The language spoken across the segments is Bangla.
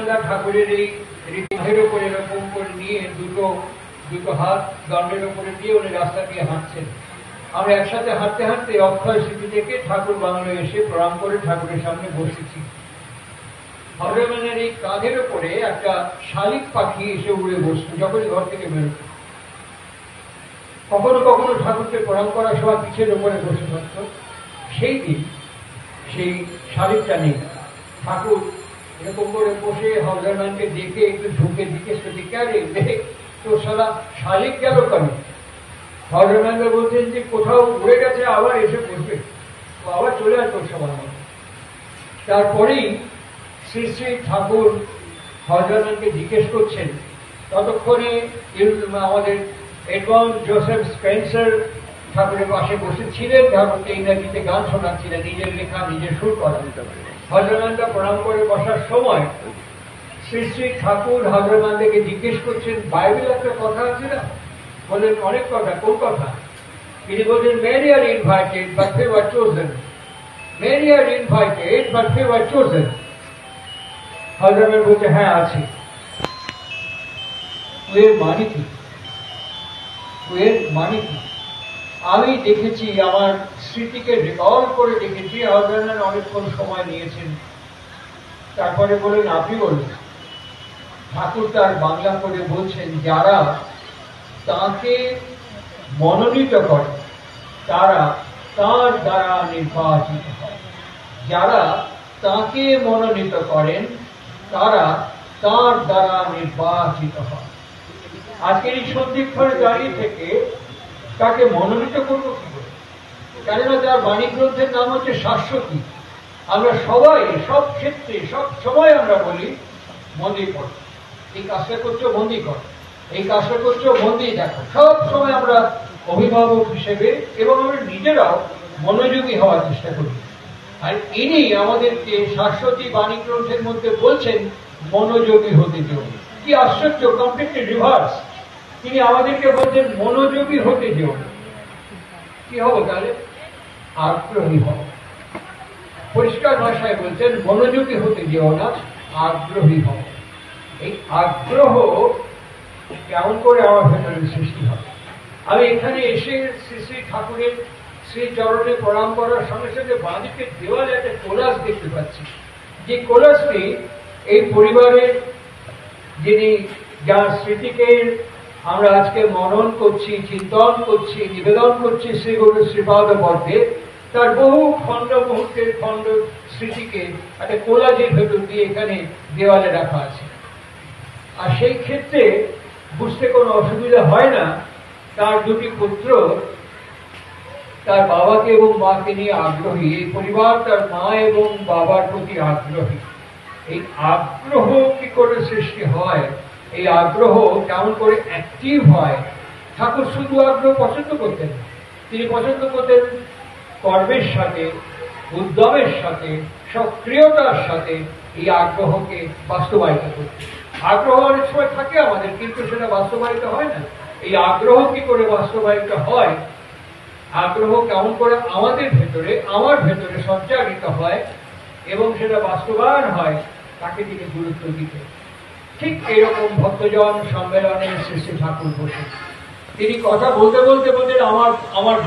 একদা ঠাকুরের এই কাঁধের উপরে এরকম করে নিয়ে দুটো হাত দণ্ডের উপরে দিয়ে উনি রাস্তা দিয়ে হাঁটছেন। আমরা একসাথে হাঁটতে হাঁটতে অক্ষয় স্মৃতি থেকে ঠাকুর বাংলায় এসে প্রণাম করে ঠাকুরের সামনে বসেছি। হজরমানের এই কাঁধের উপরে একটা শালিক পাখি এসে উড়ে বসতো যখনই ঘর থেকে বেরোত। কখনো কখনো ঠাকুরকে প্রণাম করার সময় পিঠের উপরে বসে থাকত। সেই দিন সেই শালিকটা নেই। ঠাকুর এরকম করে বসে হজরমানকে দেখে একটু ঢুকে জিজ্ঞেস করছে, কে দেখ তোর শালা শালিক গেল কেন? হজরমানরা বলছেন যে কোথাও উড়ে গেছে, আবার এসে বসবে, আবার চলে আসতো সবার মধ্যে। তারপরেই শ্রী শ্রী ঠাকুর হজরমানকে জিজ্ঞেস করছেন। ততক্ষণে আমাদের এডমন্ড জোসেফ স্পেন্সার ঠাকুরের পাশে বসেছিলেন, ঠাকুরকে ইংরেজিতে গান শোনাচ্ছিলেন, নিজের লেখা নিজের সুর করা। হজরমানরা প্রণাম করে বসার সময় শ্রী শ্রী ঠাকুর হজরমানকে জিজ্ঞেস করছেন, বাইবেল একটা কথা আছে না? বললেন অনেক কথা। কোন কথা? তিনি বলছেন, many are invited but few are chosen. Many are invited but few are chosen. হজরমান বলছে, হ্যাঁ আছে। এর মানে কি? এর মানে কি? আমি দেখেছি, আমার স্মৃতিকে রিকল করে দেখেছি, হজরমান অনেকক্ষণ সময় নিয়েছেন। তারপরে বলেন, আপনি বলুন। ঠাকুর তার বাংলা করে বলছেন, যারা তাকে মনোনীত করে তারা তার দ্বারা নির্বাচিত হয়। যারা তাকে মনোনীত করেন তারা তার দ্বারা নির্বাচিত হয়। আজকের এই সন্ধিক্ষণে দাঁড়িয়ে থেকে তাকে মনোনীত করবো কি করে? কেননা তার বাণী গ্রন্থের নাম হচ্ছে শাশ্বতী। আমরা সবাই সব ক্ষেত্রে সব সময় আমরা বলি মন্দির কর, এই কাজটা করছো মন্দির কর, এই কাজটা করছো মন্দির দেখো। সব সময় আমরা অভিভাবক হিসেবে এবং আমরা নিজেরাও মনোযোগী হওয়ার চেষ্টা করি। আর ইনি আমাদেরকে শাশ্বতী বাণী গ্রন্থের মধ্যে বলছেন মনোযোগী হতে যেও। কি আশ্চর্য, কমপ্লিটলি রিভার্স। তিনি আমাদেরকে বলছেন মনোযোগী হতে যেও। কি হবো তাহলে? আগ্রহী হব। পরিষ্কার ভাষায় বলছেন মনোযোগী হতে যেও না, আগ্রহী হব। এই আগ্রহ কেমন করে আমার ভেতরে সৃষ্টি হবে? আমি এখানে এসে শ্রী শ্রী ঠাকুরের শ্রী চরণে প্রণাম করার সঙ্গে সঙ্গে বাঁদিকে দেওয়ালে একটা কোলাস দেখতে পাচ্ছি। যে কোলাসটি এই পরিবারের যিনি যার স্মৃতিকে আমরা আজকে মনন করছি, চিন্তন করছি, নিবেদন করছি শ্রী গুরু শ্রীপাদ পদ্মে, তার বহু খণ্ড মুহূর্তের খণ্ড স্মৃতিকে একটা কোলাজের ভেতর দিয়ে এখানে দেওয়ালে রাখা আছে। আর সেই ক্ষেত্রে বুঝতে কোনো অসুবিধা হয় না, তার দুটি পুত্র তার বাবাকে এবং মাকে নিয়ে আগ্রহী। এই পরিবার তার মা এবং বাবার প্রতি আগ্রহী। এই আগ্রহ কি করে সৃষ্টি হয়? এই আগ্রহ কেমন করে অ্যাক্টিভ হয়? ঠাকুর শুধু আগ্রহ পছন্দ করতেন, তিনি পছন্দ করতেন কর্মের সাথে, উদ্যমের সাথে, সক্রিয়তার সাথে এই আগ্রহকে বাস্তবায়িত করতে। আগ্রহ অনেক সময় থাকে আমাদের, কিন্তু সেটা বাস্তবায়িত হয় না। এই আগ্রহ কি করে বাস্তবায়িত হয়? আগ্রহ কেমন করে আমাদের ভেতরে, আমার ভেতরে সঞ্চারিত হয় এবং সেটা বাস্তবায়ন হয়, তাকে তিনি গুরুত্ব দিতেন। ঠিক এইরকম ভক্তজন সম্মেলনে শ্রী শ্রী ঠাকুর বসে তিনি কথা বলতে বলতে বলতেন, আমার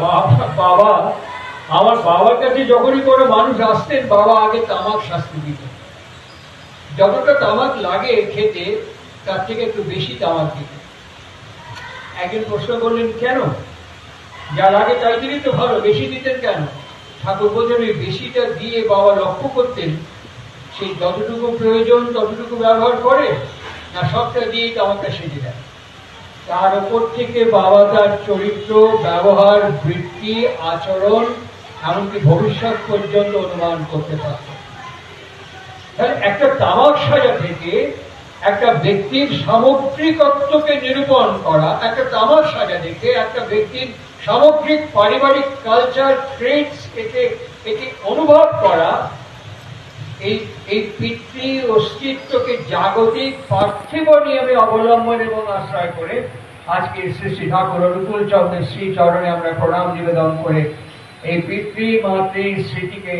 বাবার কাছে যখনই কোনো মানুষ আসতেন, বাবা আগে তামাক শাস্তি দিতেন। যতটা তামাক লাগে খেতে, তার থেকে একটু বেশি তামাক দিতেন। একজন প্রশ্ন করলেন, কেন? যা লাগে তাই দিলেই তো ভালো, বেশি দিতেন কেন? ঠাকুর বলছেন, ওই বেশিটা দিয়ে বাবা লক্ষ্য করতেন সেই যতটুকু প্রয়োজন ততটুকু ব্যবহার করে না, সবটা দিয়েই তামাকটা সেজে দেয়। তার উপর থেকে বাবা তার চরিত্র, ব্যবহার, বৃত্তি, আচরণ, এমনকি ভবিষ্যৎ পর্যন্ত অনুমান করতে পারত। তাহলে একটা তামাক সাজা থেকে একটা ব্যক্তির সামগ্রিকত্বকে নিরূপণ করা, একটা তামাক সাজা দেখে একটা ব্যক্তির সামগ্রিক পারিবারিক কালচার, ট্রেডস একে অনুভব করা, এই পিতৃ অস্তিত্বকে জাগতিক পার্থিব নিয়মে অবলম্বন এবং আশ্রয় করে আজকে শ্রী শ্রী ঠাকুর অনুকূল চন্দ্রের শ্রী চরণে আমরা প্রণাম নিবেদন করে এই পিতৃ মাতৃ স্মৃতিকে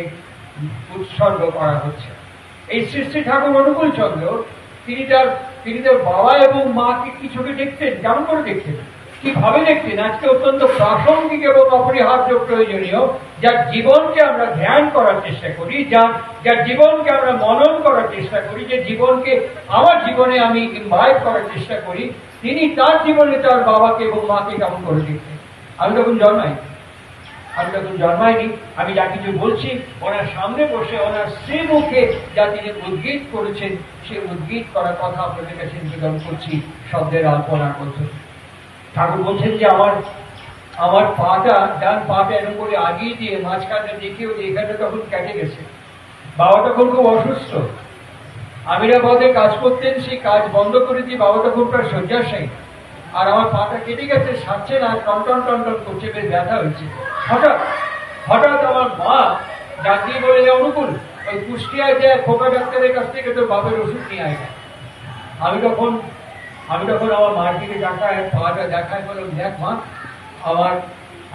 উৎসর্গ করা হচ্ছে। এই শ্রী শ্রী ঠাকুর অনুকূল চন্দ্র তিনি তার বাবা এবং মাকে কি চোখে দেখতেন, কেমন করে দেখতেন, কিভাবে দেখতেন, আজকে অত্যন্ত প্রাসঙ্গিক এবং অপরিহার্য প্রয়োজনীয়, যার জীবনকে আমরা ধ্যান করার চেষ্টা করি, যার জীবনকে আমরা মনন করার চেষ্টা করি, যে জীবনকে আমার জীবনে আমি ইনভাইট করার চেষ্টা করি। তিনি তার জীবনে তার বাবাকে এবং মাকে কেমন করে দেখতেন। আমি তখন জন্মাইনি, আমি যা কিছু বলছি ওনার সামনে বসে ওনার সে মুখে যা তিনি উদ্গীত করেছেন, সে উদ্গীত করার কথা আপনাদের কাছে নিবেদন করছি শব্দের আলপনার মধ্যে। ঠাকুর বলছেন যে আমার পাটা, ডান পাটা এরকম করে আগিয়ে দিয়ে মাঝখানে দেখেও যে এখানে তখন কেটে গেছে। বাবা তখন খুব অসুস্থ, আমিরাবাদে কাজ করতেন, সেই কাজ বন্ধ করে দিয়ে বাবা তখন প্রায় শয্যাশায়ী। আর আমার পাটা কেটে গেছে, সারছে না, টনটন টনটন করছে, বেশ ব্যথা হয়েছে। হঠাৎ আমার মা ডাকি বলে অনুকূল, ওই কুষ্টিয়ায় যায় খোকা ডাক্তারের কাছ থেকে তোর বাপের ওষুধ নিয়ে আয়। আমি তখন আমার মার দিকে ডাকায়, পাটা দেখায়, বললাম দেখ মা,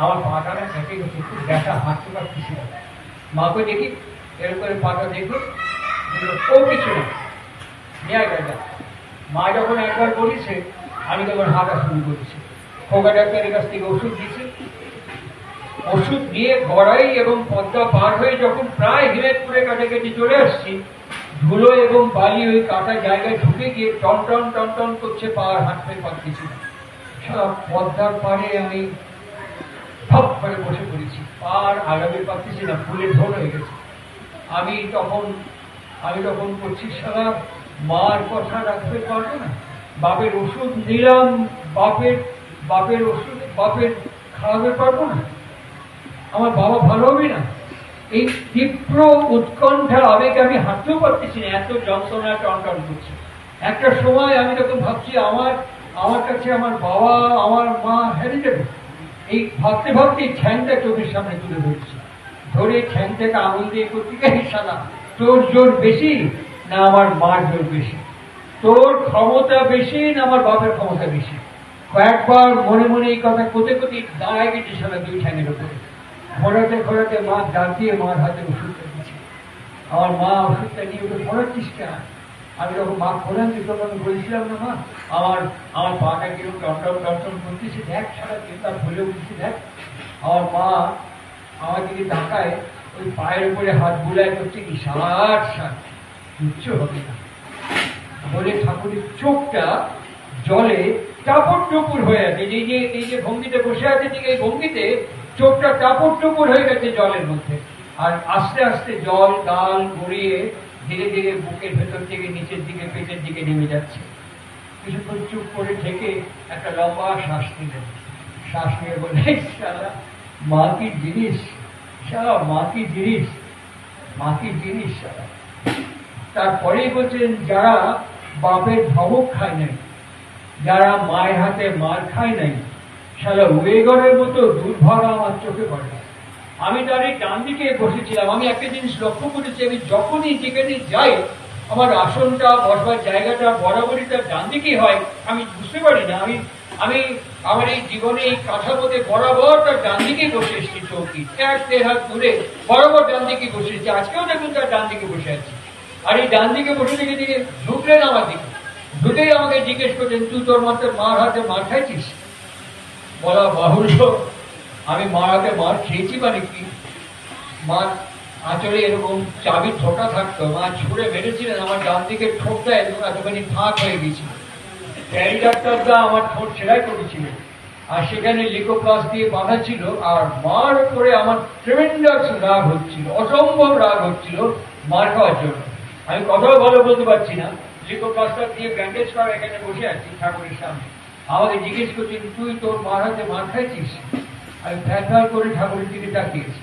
আমার পাটা না কেটে গেছে, খুব ব্যথা, হাঁটতে পারতেছি না। মাকে দেখি এরকম করে পাটা দেখলো, ও কিছু না, নিয়ে আয় দাদা। মা যখন একবার বলিছে, আমি তখন হাঁটা শুরু করেছি। খোকা ডাক্তারের কাছ থেকে ওষুধ দিয়েছে, ওষুধ নিয়ে গড়াই এবং পদ্মা পার হয়ে যখন প্রায় হিমেদপুরের কাছাকাছি চলে আসছি, ধুলো এবং বালি ওই কাটা জায়গায় ঢুকে গিয়ে টন টন করছে, পা আর হাঁটতে পারতেছি না। সব পদ্মার পাড়ে আমি ধপ করে বসে পড়েছি, পা আর আগামী পারতেছি না, ফুলে ঢোল হয়ে গেছে। আমি তখন করছি, সারা মার কথা রাখতে পারবো না, বাপের ওষুধ নিলাম, বাপের ওষুধ খাওয়াতে পারবো না, আমার বাবা ভালো হবে না। এই তীব্র উৎকণ্ঠা আবেগে আমি হাঁটতেও পারতেছি না, এত যন্ত্রণা টনটন করছে। একটা সময় আমি তখন ভাবছি আমার কাছে আমার বাবা আমার মা হেরে যাবে। এই ভাবতে ঠ্যাংটা চোখের সামনে তুলে ধরছি, ধরে ঠ্যাং থেকে আঙুল দিয়ে করছি, সালা তোর জোর বেশি না আমার মার জোর বেশি, তোর ক্ষমতা বেশি না আমার বাপের ক্ষমতা বেশি। কয়েকবার মনে মনে এই কথা কোতে দাঁড়ায় গেছে সালা দুই ঠ্যাঙের উপরে। ঘোরাতে মা ডাক দিয়ে মার হাতে ওষুধটা দিচ্ছে। আমার মা ওষুধটা নিয়ে ওকে ঘোরাচ্ছিস কেন? আমি যখন মা ঘোরান তখন আমি বলছিলাম না মা, আমার পাটা কিরকম টনটন করতেছে, দেখ সারা চিন্তা ভুলে উঠেছি, দেখ। আমার মা আমার দিকে তাকায়, ওই পায়ের উপরে হাত বুলায় করছে কি, সাত কিচ্ছু হবে না বলে ঠাকুরের চোখটা জলে টাপড় টুপুর হয়ে আছে। এই যে ভঙ্গিতে বসে আছে, ঠিক এই ভঙ্গিতে চোখটা টাপড় টুপুর হয়ে গেছে জলের মধ্যে। আর আস্তে আস্তে জল গাল গড়িয়ে ধীরে ধীরে বুকের ভেতর থেকে নিচের দিকে, পেটের দিকে নেমে যাচ্ছে। কিছুক্ষণ চুপ করে ঠেকে একটা লম্বা শ্বাস নিলেন। শ্বাস নিয়ে বলে, সারা মা কি জিনিস, সারা মা কি জিনিস সারা। তারপরেই বলছেন, যারা বাপের ধমক খায় নাই, যারা মায়ের হাতে মার খায় নাই, সারা ওয়েগরের মতো দুর্ভাগা আমার চোখে পড়ে। আমি তার এই ডান দিকে বসেছিলাম। আমি একটা জিনিস লক্ষ্য করেছি, আমি যখনই যেখানে যাই আমার আসনটা, বসবার জায়গাটা বরাবরই তার ডান দিকেই হয়। আমি বুঝতে পারি না, আমি আমার এই জীবনে এই কাঠামোতে বরাবর তার ডান দিকেই বসে এসেছি। চৌকি 1-1.5 হাত দূরে বরাবর ডান দিকে বসে এসেছি। আজকেও দেখুন তার ডান দিকে বসে আছি। আর এই ডান দিকে বসে থেকে ঢুকলেন আমার দিকে, ঢুকেই আমাকে জিজ্ঞেস করছেন, তুই তোর মার হাতে মার খাইছিস? বলা বাহুল্য, আমি মার হাতে মার খেয়েছি মানে কি? মার আঁচলে এরকম চাবি ঠোঁটা থাকতো, মা ছুঁড়ে মেরেছিলেন, আমার ডান দিকে ঠোঁটটা এতখানি ফাঁক হয়ে গেছিল। প্যারি ডাক্তাররা আমার ঠোঁট সেলাই করেছিলেন, আর সেখানে লিকোপ্লাস দিয়ে বাঁধা ছিল। আর মার উপরে আমার ট্রেমেন্ডাস রাগ হচ্ছিল, অসম্ভব রাগ হচ্ছিল মার খাওয়ার জন্য। আমি কথাও ভালো বলতে পারছি না, লিকোপ্লাস্টার দিয়ে ব্যান্ডেজ করা এখানে বসে আছি ঠাকুরের সামনে। আমাকে জিজ্ঞেস করছেন, তুই তোর মার হাতে মার খাইছিস? আমি ফ্যাল করে ঠাকুরের দিকে তাকিয়েছি।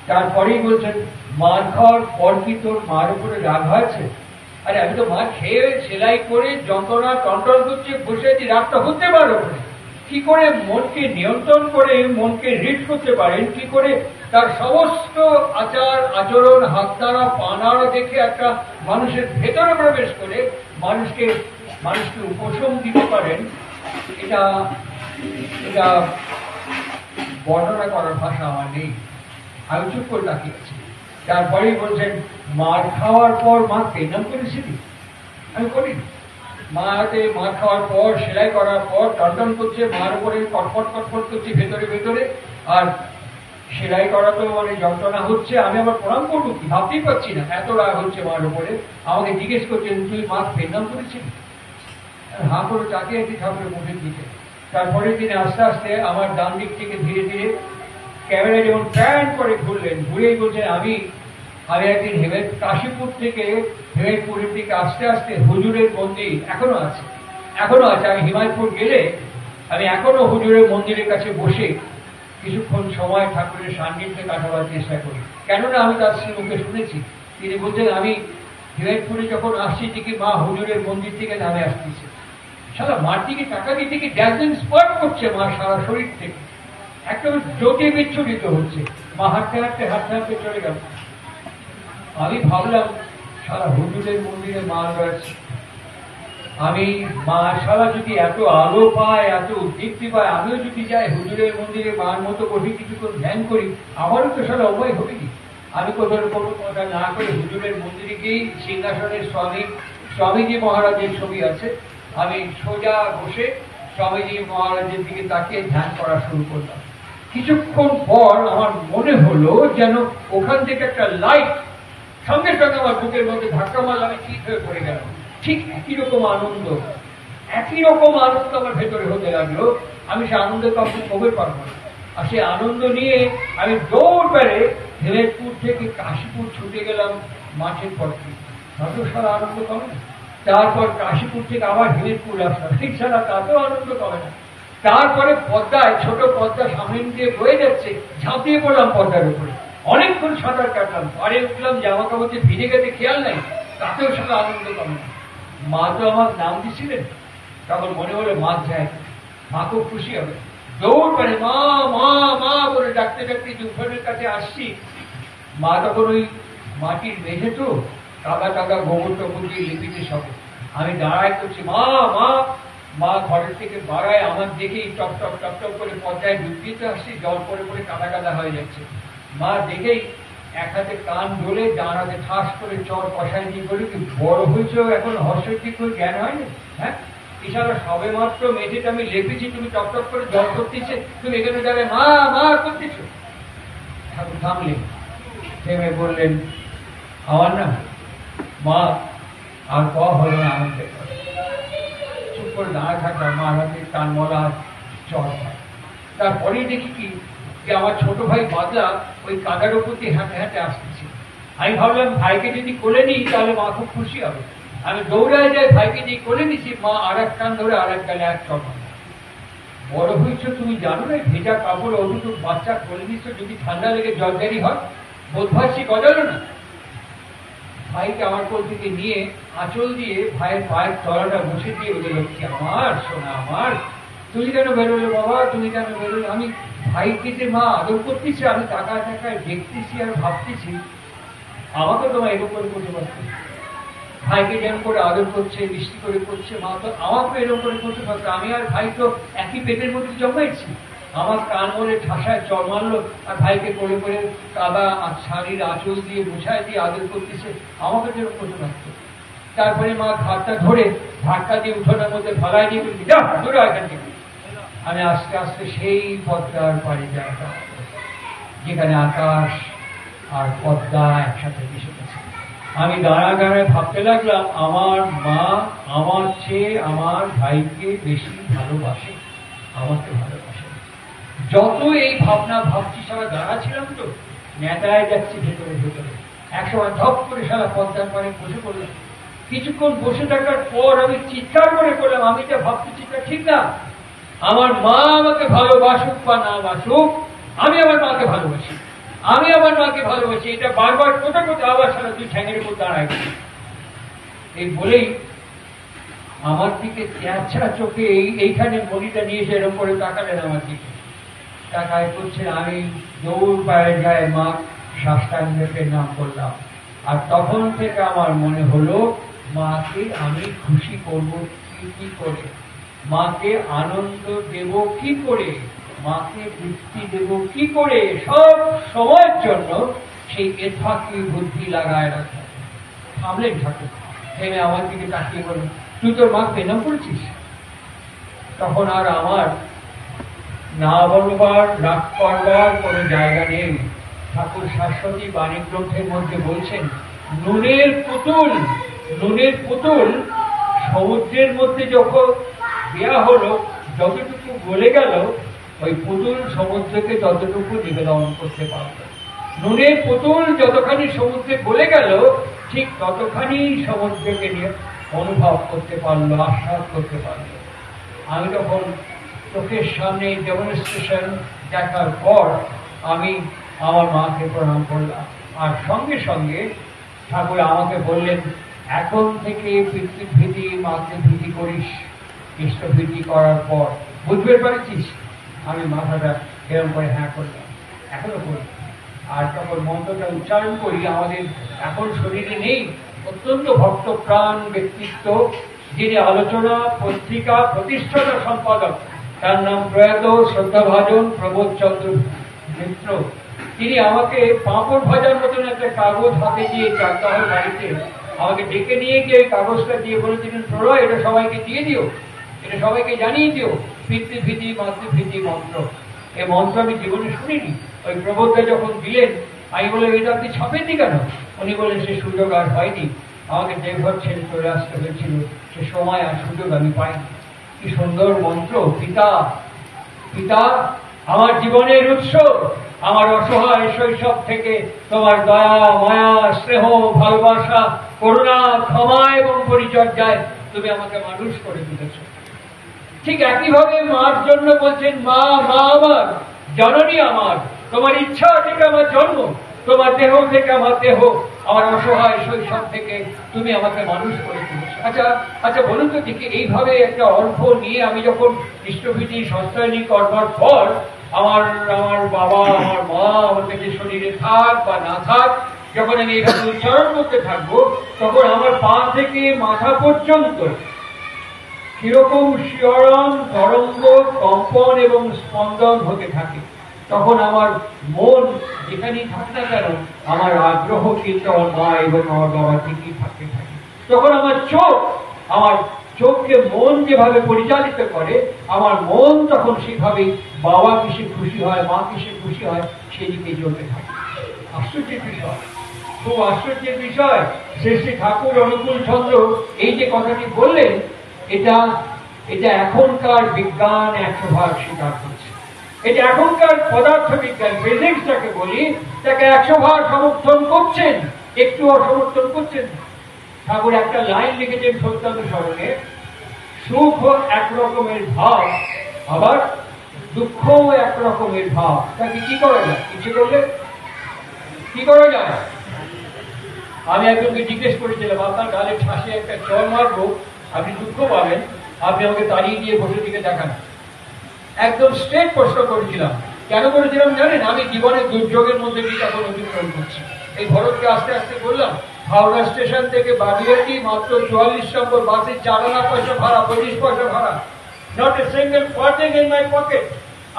তারপরেই বলছেন, মার খাওয়ার পর কি তোর মার উপরে রাগ হয়েছে? আরে আমি তো মার খেয়ে সেলাই করে যন্ত্রণা টনটন করছে বসে আছি, রাগটা হতে পারো না। কি করে মনকে নিয়ন্ত্রণ করে, মনকে রিড করতে পারেন, কি করে তার সমস্ত আচার আচরণ, হাত দ্বারা পা নাড়া দেখে একটা মানুষের ভেতরে প্রবেশ করে মানুষকে উপশম দিতে পারেন, এটা বর্ণনা করার ভাষা আমার নেই। আমি চুপ করে তাকিয়েছি। তারপরেই বলছেন, মার খাওয়ার পর মা পেনাম করেছিলি? আমি করি। মা হাতে মার খাওয়ার পর, সেলাই করার পর টনটন করছে, মার উপরে কটফট কটফট করছে ভেতরে ভেতরে, আর সেলাই করা তো মানে যন্ত্রণা হচ্ছে। আমি আবার প্রণাম করবো কি ভাবতেই পারছি না, এত রাগ হচ্ছে মার উপরে। আমাকে জিজ্ঞেস করছেন, তুই মা পেন্নাম করেছিস? হা করে তাকিয়ে আছি ঠাকুরের মুখের দিকে। তারপরের দিনে আস্তে আস্তে আমার ডান দিক থেকে ধীরে ধীরে ক্যামেরা যেমন প্যান করে ঘুরলেন, ঘুরেই বলছেন আমি একদিন কাশীপুর থেকে হেমেদপুরের দিকে আস্তে আস্তে হুজুরের মন্দির এখনো আছে। আমি হিমায়তপুর গেলে আমি এখনো হুজুরের মন্দিরের কাছে বসে কিছুক্ষণ সময় ঠাকুরের সান্নিধ্যে কাটাবার চেষ্টা করি। কেননা আমি তার মুখে শুনেছি, তিনি বলছেন আমি হিমায়তপুরে যখন আসছি ঠিকই মা হুজুরের মন্দির থেকে নামে আসতেছে। সারা মার দিকে টাকা দিয়ে থেকে ড্যান্সিং স্পট করছে মা সারা শরীর থেকে, একদম জ্যোতি বিচ্ছুরিত হচ্ছে। মা হাঁটতে হাঁটতে হাঁটতে হাঁটতে চলে গেল। আমি ভাবলাম সারা হুজুরের মন্দিরে মা রয়েছে, আমি মা সারা যদি এত আলো পায়, এত উদ্দীপ্তি পায়, আমিও যদি যাই হুজুরের মন্দিরে মার মতো বসে কিছুক্ষণ ধ্যান করি, আমারও তো সারা উপায় হবে কি। আমি কোথাও কোনো কথা না করে হুজুরের মন্দিরে গিয়েই সিংহাসনের স্বামীজি মহারাজের ছবি আছে, আমি সোজা বসে স্বামীজি মহারাজের দিকে তাকিয়ে ধ্যান করা শুরু করলাম। কিছুক্ষণ পর আমার মনে হলো যেন ওখান থেকে একটা লাইট সঙ্গে সঙ্গে আমার বুকের মধ্যে ধাক্কা মারল, আমি ঠিক হয়ে পড়ে গেলাম। ঠিক একই রকম আনন্দ আমার ভেতরে হতে লাগলো। আমি সে আনন্দ কাউকে কবে পারবো না। আর সে আনন্দ নিয়ে আমি দৌড় বেড়ে হেমেদপুর থেকে কাশীপুর ছুটে গেলাম মাঠের পথে। তাতেও সারা আনন্দ কমে না। তারপর কাশীপুর থেকে আবার হেমেদপুর আসলাম, ঠিক ছাড়া তাতেও আনন্দ কমে না। তারপরে পদ্মায়, ছোট পদ্মা সামনে দিয়ে বয়ে যাচ্ছে, ঝাঁপিয়ে পড়লাম পদ্মার উপরে, অনেকক্ষণ সাঁতার কাটলাম, পরে উঠলাম, জামা কাপড় ভিজে গেছে খেয়াল নাই, তাতেও সারা আনন্দ কমে না। মা তো আমার নাম দিছিলেন, তখন মনে হলো মা যায়, মা খুব খুশি হবে। দৌড় মানে মা মা মা বলে ডাকতে ডাকতে উঠোনের কাছে আসছি। মা তখন ওই মাটির মেঝে তো কাদা কাদা গোবর টোবর দিয়ে লিপিতে সব। আমি দাঁড়াই করছি মা মা মা ঘরের থেকে বাড়ায়, আমার দেখেই টপ টপ টপ টপ করে পর্দায় ডুব দিতে আসছি, জল পরে পরে কাদা কাদা হয়ে যাচ্ছে। মা দেখেই এক হাতে কান ধরে, ডান হাতে ঠাস করে চর কষায় দিয়ে বলি, কি বড় হয়েছ এখন হর্ষের করে জ্ঞান হয়নি? হ্যাঁ, ইশারা সবে মাত্র মেঝেটা আমি লেপেছি, তুমি টপ টপ করে জল করতেছে, তুমি এখানে দাঁড়ায় মা মা করতেছ। ঠাকুর থামলেন, থেমে বললেন, আমার না মা আর কওয়া হলো না আনন্দের কথা। চুপ করে দাঁড়ায় থাকলাম, মা হাতে কান মলা চর খায়। তারপরেই দেখি কি যে আমার ছোট ভাই বাদলা ওই কাদার উপর দিয়ে হাঁটে হাঁটে আসতেছে। আমি ভাবলাম ভাইকে যদি কোলে নিই তাহলে মা খুব খুশি হবে। আমি দৌড়ায় যাই, ভাইকে দিয়ে কোলে নিছি, মা আর এক কান ধরে আর এক গালে এক চর। বড় হয়েছ তুমি জানো না, ভেজা কাপড় অদুটো বাচ্চা কোলে নিচ্ছ, যদি ঠান্ডা লেগে জলদারি হয়, বোধভাসী গজালো না। ভাইকে আমার কোল থেকে নিয়ে আঁচল দিয়ে ভাইয়ের পায়ের তলাটা বসে দিয়ে বলে, লক্ষ্মী আমার, সোনা আমার, তুমি কেন বেরোলে বাবা, তুমি কেন বেরোলে? আমি ভাইকে যে মা আদর করতেছি, আমি তাকায় তাকায় দেখতেছি আর ভাবতেছি, আমাকে তোমার এরকম করে করতে পারতো। ভাইকে যেমন করে আদর করছে, মিষ্টি করে করছে, মা তো আমাকে এরকম করে করতে পারতো। আমি আর ভাই তো একই পেটের মধ্যে জন্মাইছি। আমার কান মনে ঠাসায় চর মারলো, আর ভাইকে করে করে কাদা আর শাড়ির আঁচল দিয়ে মুছায় দিয়ে আদর করতেছে, আমাকে যেরকম করতে পারতো। তারপরে মা ঘাটটা ধরে ধাক্কা দিয়ে উঠোনের মধ্যে ফালাই দিয়ে বলছি, যা দূরে এখান থেকে। আমি আস্তে আস্তে সেই পদ্মার পাড়ে যাইতাম, যেখানে আকাশ আর পদ্মা একসাথে মিশে গেছে। আমি দাঁড়া দাঁড়ায় ভাবতে লাগলাম, আমার মা আমার চেয়ে আমার ভাইকে বেশি ভালোবাসে, আমাকে ভালোবাসে। যত এই ভাবনা ভাবছি, সারা দাঁড়া ছিলাম তো, নেতায় যাচ্ছি ভেতরে ভেতরে। একসময় ধপ করে সারা পদ্মার পাড়ে বসে পড়লাম। কিছুক্ষণ বসে থাকার পর আমি চিৎকার করে করলাম, আমি যা ভাবতেছি তা ঠিক না। আমার মা আমাকে ভালোবাসুক বা না বাসুক, আমি আমার মাকে ভালোবাসি, আমি আমার মাকে ভালোবাসি। এটা বারবার কোথাও কোথাও আবার সারা দুই ঠ্যাঙের উপর দাঁড়ায়। এই বলেই আমার দিকে চ্যাঁচা চোখে এইখানে মনিটা নিয়ে এসে এরকম করে তাকালেন আমার দিকে, তাকায় করছে। আমি দৌড় পায়ে যায় মা সাষ্টাঙ্গের নাম করলাম। আর তখন থেকে আমার মনে হলো, মাকে আমি খুশি করবো কি করে, মাকে আনন্দ দেব কি করে, মাকে তৃপ্তি দেব কি করে, সব সময়ের জন্য সেই এথাকি বুদ্ধি লাগায় রাখা। থামলেন ঠাকুর, থেমে আমার দিকে তাকিয়ে বলল, তুই তোর মা প্রণাম করেছিস? তখন আর আমার না বলবার, রাগ করবার কোনো জায়গা নেই। ঠাকুর শাশ্বতী বাণী গ্রন্থের মধ্যে বলছেন, নুনের পুতুল সমুদ্রের মধ্যে যখন দেয়া হলো, যতটুকু গলে গেল, ওই পুতুল সমুদ্রকে ততটুকু নিবেদন করতে পারল। নুনের পুতুল যতখানি সমুদ্রে গলে গেল, ঠিক ততখানি সমুদ্রকে নিয়ে অনুভব করতে পারলো, আস্বাদ করতে পারলো। আমি তখন চোখের সামনে ডেমনস্ট্রেশন দেখার পর আমি আমার মাকে প্রণাম করলাম। আর সঙ্গে সঙ্গে ঠাকুর আমাকে বললেন, এখন থেকে পিতৃভীতি মাতৃভীতি করিস, ইষ্টভীতি করার পর। বুঝতে পারছিস? আমি মাথাটা এরকম করে হ্যাঁ করলাম, এখনো করি। আর তখন মন্ত্রটা উচ্চারণ করি। আমাদের এখন শরীরে নেই অত্যন্ত ভক্তপ্রাণ ব্যক্তিত্ব, যিনি আলোচনা পত্রিকা প্রতিষ্ঠাতা সম্পাদক, তার নাম প্রয়াত শ্রদ্ধাভাজন প্রবোধচন্দ্র মিত্র। তিনি আমাকে পাঁপড় ভাজার মতন একটা কাগজ হাতে দিয়ে চারটার বাড়িতে আমাকে ডেকে নিয়ে গিয়ে কাগজটা দিয়ে বলেছিলেন, প্রলয় এটা সবাইকে দিয়ে দিও, এটা সবাইকে জানিয়ে দিও, পিতৃভীতি মাতৃভীতি মন্ত্র। এই মন্ত্র আমি জীবনে শুনিনি। ওই প্রবোধটা যখন দিলেন, আমি বললাম, এটা আপনি ছাপেননি কেন? উনি বললেন, সে সুযোগ আর হয়নি, আমাকে দেবঘর ছেড়ে চলে আসতে হয়েছিল, সে সময় আর সুযোগ আমি পাইনি। কি সুন্দর মন্ত্র! পিতা, পিতা আমার জীবনের উৎস, আমার অসহায় শৈশব থেকে তোমার দয়া, মায়া, স্নেহ, ভালোবাসা, করুণা, ক্ষমা এবং পরিচর্যায় তুমি আমাকে মানুষ করে তুলেছ। ঠিক একইভাবে মার জন্য বলছেন, মা, মা আমার, জননী আমার, তোমার ইচ্ছা থেকে আমার জন্ম, তোমার দেহ থেকে আমার দেহ, আমার অসহায় শৈশব থেকে তুমি আমাকে মানুষ করে তুলেছ। আচ্ছা বলুন তো দেখি, এইভাবে একটা অর্থ নিয়ে আমি যখন ইষ্টভীতি সংস্থায়নী করবার পর আমার বাবা, আমার মা আমার কাছে শরীরে থাক বা না থাক, যখন আমি এইভাবে উচ্চারণ করতে থাকবো, তখন আমার পা থেকে মাথা পর্যন্ত কিরকম শিহরণ, তরঙ্গ, কম্পন এবং স্পন্দন হতে থাকে। তখন আমার মন যেখানেই থাকে না কেন, আমার আগ্রহ কিন্তু আমার মা এবং আমার বাবার দিকেই থাকতে থাকে। তখন আমার চোখকে মন যেভাবে পরিচালিত করে, আমার মন তখন সেভাবেই বাবা কিসে খুশি হয়, মা কিসে খুশি হয়, সেদিকে চলতে থাকে। আশ্চর্যের বিষয়, খুব আশ্চর্যের বিষয়। শ্রী শ্রী ঠাকুর অনুকূল চন্দ্র এই যে কথাটি বললেন, এটা এখনকার বিজ্ঞান 100% স্বীকার করছে। এটা এখনকার পদার্থ বিজ্ঞান, ফিজিক্স যাকে বলি, তাকে 100% সমর্থন করছেন, একটুও সমর্থন করছেন। ঠাকুর একটা লাইন লিখেছেন সত্যানুসরণে, সুখ একরকমের ভাব, আবার দুঃখ একরকমের ভাব। তাকে কি করা যায়? কিছু করলে কি করা যায়? আমি একজনকে জিজ্ঞেস করেছিলাম, আপনার গালে ঠাসে একটা চর মারবো, আপনি দুঃখ পাবেন, আপনি আমাকে তাড়িয়ে দিয়ে বসে দিকে দেখান। একদম স্ট্রেট প্রশ্ন করেছিলাম। কেন করেছিলাম জানেন? আমি জীবনের দুর্যোগের মধ্যে দিয়ে তখন অতিক্রম করছি। এই ভরতকে আস্তে আস্তে বললাম, হাওড়া স্টেশন থেকে বাগুইয়াটি মাত্র 44 নম্বর বাসে 4 আনা পয়সা ভাড়া, 25 পয়সা ভাড়া, not a single farthing in my pocket.